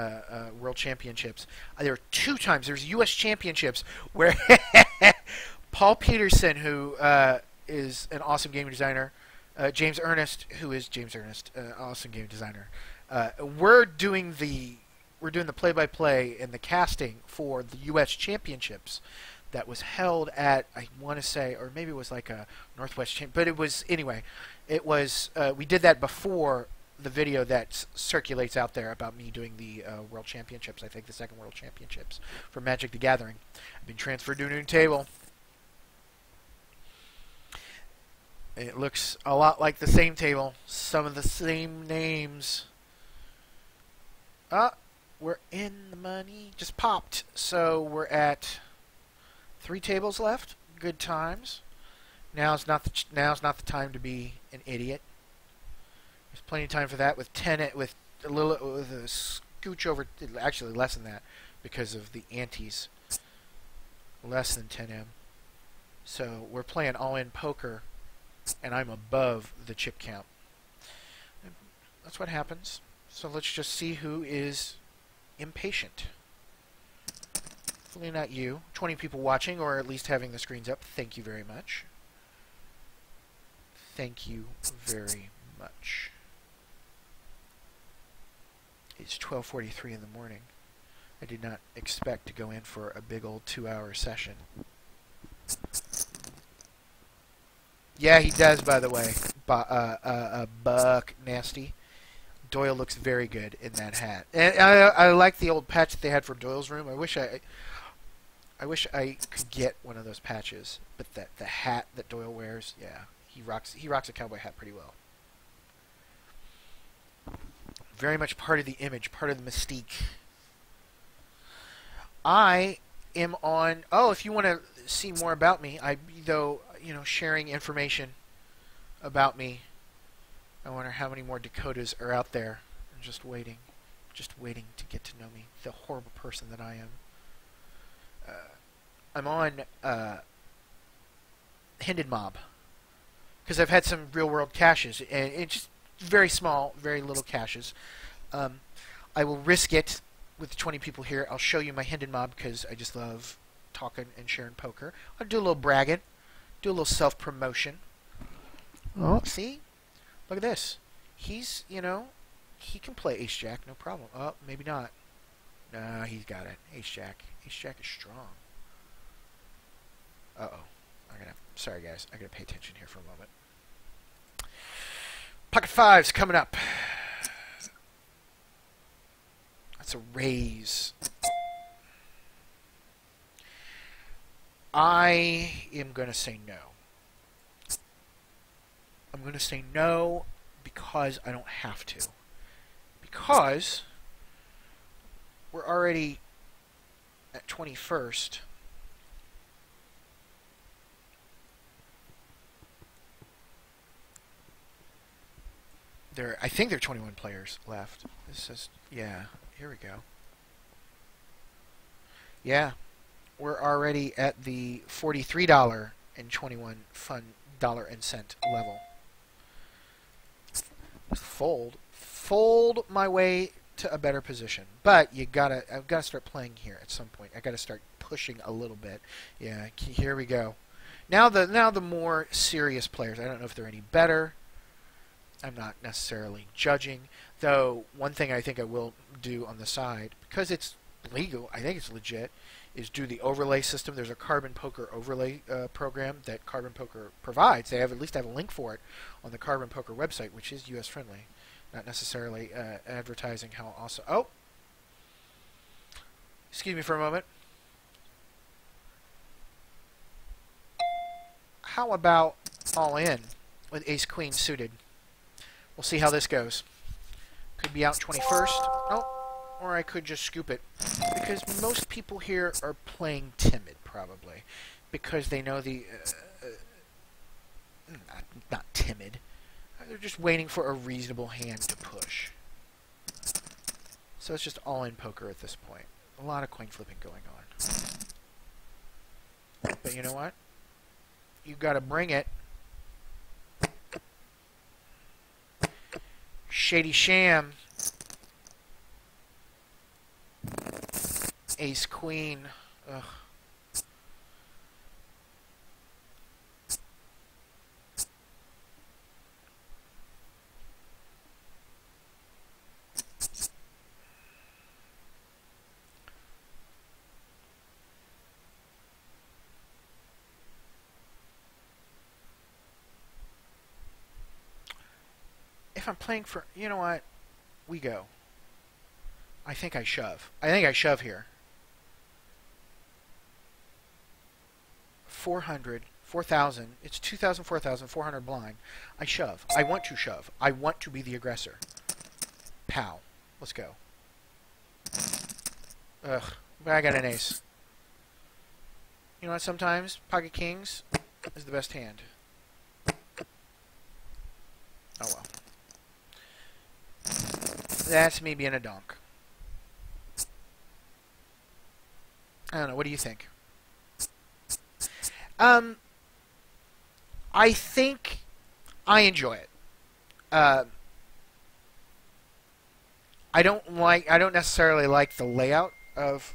Speaker 1: World Championships. There were two times, there's U.S. Championships, where Paul Peterson, who is an awesome game designer, James Ernest, who is James Ernest, awesome game designer, we're doing the play-by-play and the casting for the U.S. Championships that was held at, I want to say, or maybe it was like a Northwest Champ, but it was, anyway, it was, we did that before the video that circulates out there about me doing the World Championships, I think the second World Championships for Magic the Gathering. I've been transferred to a new table. It looks a lot like the same table, some of the same names. We're in the money, just popped, so we're at 3 tables left. Good times. Now's not the time to be an idiot. There's plenty of time for that. With with a scooch over, actually less than that, because of the antes. Less than 10M. So we're playing all-in poker, and I'm above the chip count. And that's what happens. So let's just see who is impatient. Hopefully not you. 20 people watching, or at least having the screens up. Thank you very much. Thank you very much. It's 12:43 in the morning. I did not expect to go in for a big old 2-hour session. Yeah, he does, by the way. Buck Nasty. Doyle looks very good in that hat. And I like the old patch that they had for Doyle's room. I wish I could get one of those patches, but the hat that Doyle wears, yeah, he rocks a cowboy hat pretty well. Very much part of the image, part of the mystique. I am on. Oh, if you want to see more about me, sharing information about me. I wonder how many more Dakotas are out there. I'm just waiting to get to know me, the horrible person that I am. I'm on Hidden Mob because I've had some real-world caches, and it's just very small, very little caches. I will risk it with 20 people here. I'll show you my Hidden Mob because I just love talking and sharing poker. I'll do a little bragging, do a little self-promotion. Oh, see? Look at this. He's, he can play Ace-Jack, no problem. Oh, maybe not. Nah, he's got it. Ace-Jack. Ace-Jack is strong. Uh-oh. Sorry, guys. I gotta pay attention here for a moment. Pocket fives coming up. That's a raise. I am gonna say no. I'm gonna say no because I don't have to. Because we're already at 21st. I think there are 21 players left. This is, yeah, here we go. Yeah, we're already at the $43.21 dollar and cent level. Fold my way to a better position. But I've gotta start playing here at some point. I gotta start pushing a little bit. Yeah, here we go. Now the more serious players. I don't know if they're any better. I'm not necessarily judging, though. One thing I think I will do on the side, because it's legal, I think it's legit, is do the overlay system. There's a Carbon Poker overlay program that Carbon Poker provides. They at least have a link for it on the Carbon Poker website, which is US friendly, not necessarily advertising how awesome. Oh, excuse me for a moment. How about all in with Ace Queen suited? We'll see how this goes. Could be out 21st. Oh, or I could just scoop it. Because most people here are playing timid, probably. Because they know the... not timid. They're just waiting for a reasonable hand to push. So it's just all-in poker at this point. A lot of coin flipping going on. But you know what? You gotta bring it. Shady Sham. Ace Queen. Ugh. If I'm playing for... You know what? We go. I think I shove. I think I shove here. 400, 4,000. It's 2,000, 4,400 blind. I shove. I want to shove. I want to be the aggressor. Pow. Let's go. Ugh. But I got an ace. You know what? Sometimes pocket kings is the best hand. Oh well. That's me being a donk. I don't know. What do you think? I think I enjoy it. I don't necessarily like the layout of...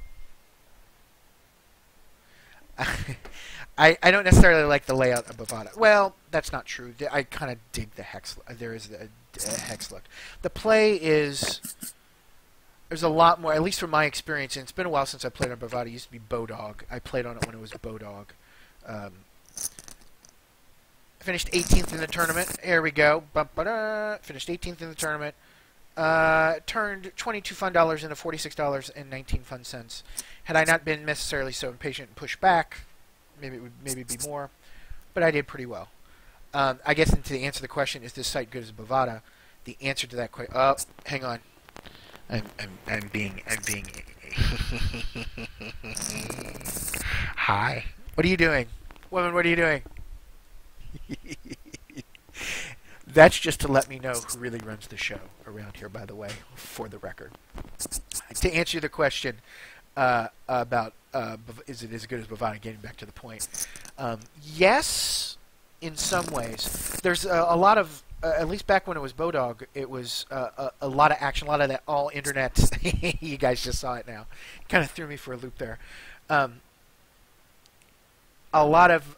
Speaker 1: I don't necessarily like the layout of Bovada. Well, that's not true. I kind of dig the hex. There is a hex look. The play is... There's a lot more, at least from my experience, and it's been a while since I played on Bovada. It used to be Bodog. I played on it when it was Bodog. I finished 18th in the tournament. There we go. Finished 18th in the tournament. Turned 22 fun dollars into $46.19 fun cents. Had I not been necessarily so impatient and pushed back, maybe it would be more. But I did pretty well. I guess to answer the question, is this site good as Bovada? The answer to that question... Oh, hang on. I'm being Hi. What are you doing? Woman, what are you doing? That's just to let me know who really runs the show around here, by the way, for the record. To answer the question about is it as good as Bovada, getting back to the point, yes, in some ways. There's a lot of... at least back when it was Bodog, it was a lot of action, a lot of that all internet. You guys just saw it now. Kind of threw me for a loop there. A lot of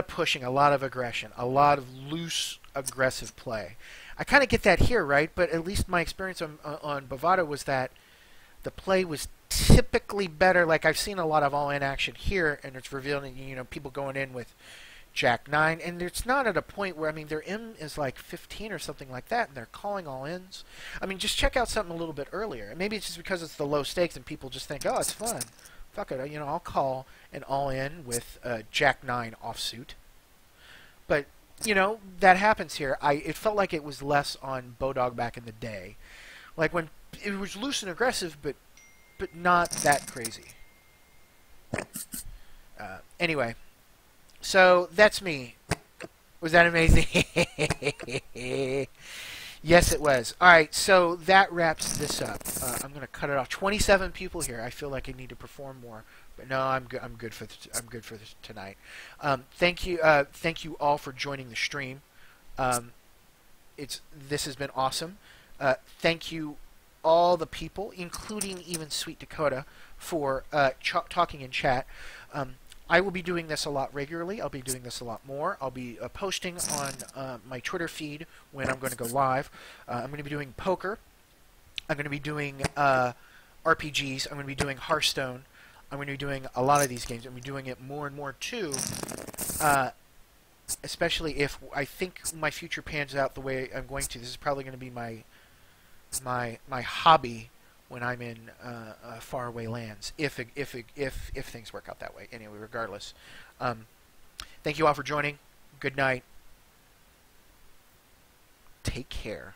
Speaker 1: pushing, a lot of aggression, a lot of loose, aggressive play. I kind of get that here, right? But at least my experience on Bovada was that the play was typically better. Like I've seen a lot of all-in action here, and it's revealing, people going in with Jack 9, and it's not at a point where, their M is like 15 or something like that, and they're calling all-ins. Just check out something a little bit earlier. Maybe it's just because it's the low stakes and people just think, oh, it's fun. Fuck it, I'll call an all-in with Jack 9 offsuit. But, that happens here. It felt like it was less on Bodog back in the day. Like when it was loose and aggressive, but not that crazy. Anyway. So, that's me. Was that amazing? Yes, it was. All right, so that wraps this up. I'm going to cut it off. 27 people here. I feel like I need to perform more, but no, I'm good. I'm good for tonight. Thank you. Thank you all for joining the stream. This has been awesome. Thank you all the people, including even Sweet Dakota, for talking in chat. I will be doing this a lot regularly. I'll be doing this a lot more. I'll be posting on my Twitter feed when I'm going to go live. I'm going to be doing poker. I'm going to be doing RPGs. I'm going to be doing Hearthstone. I'm going to be doing a lot of these games. I'm going to be doing it more and more too, especially if I think my future pans out the way I'm going to. This is probably going to be my hobby when I'm in faraway lands, if things work out that way. Anyway, regardless, thank you all for joining. Good night. Take care.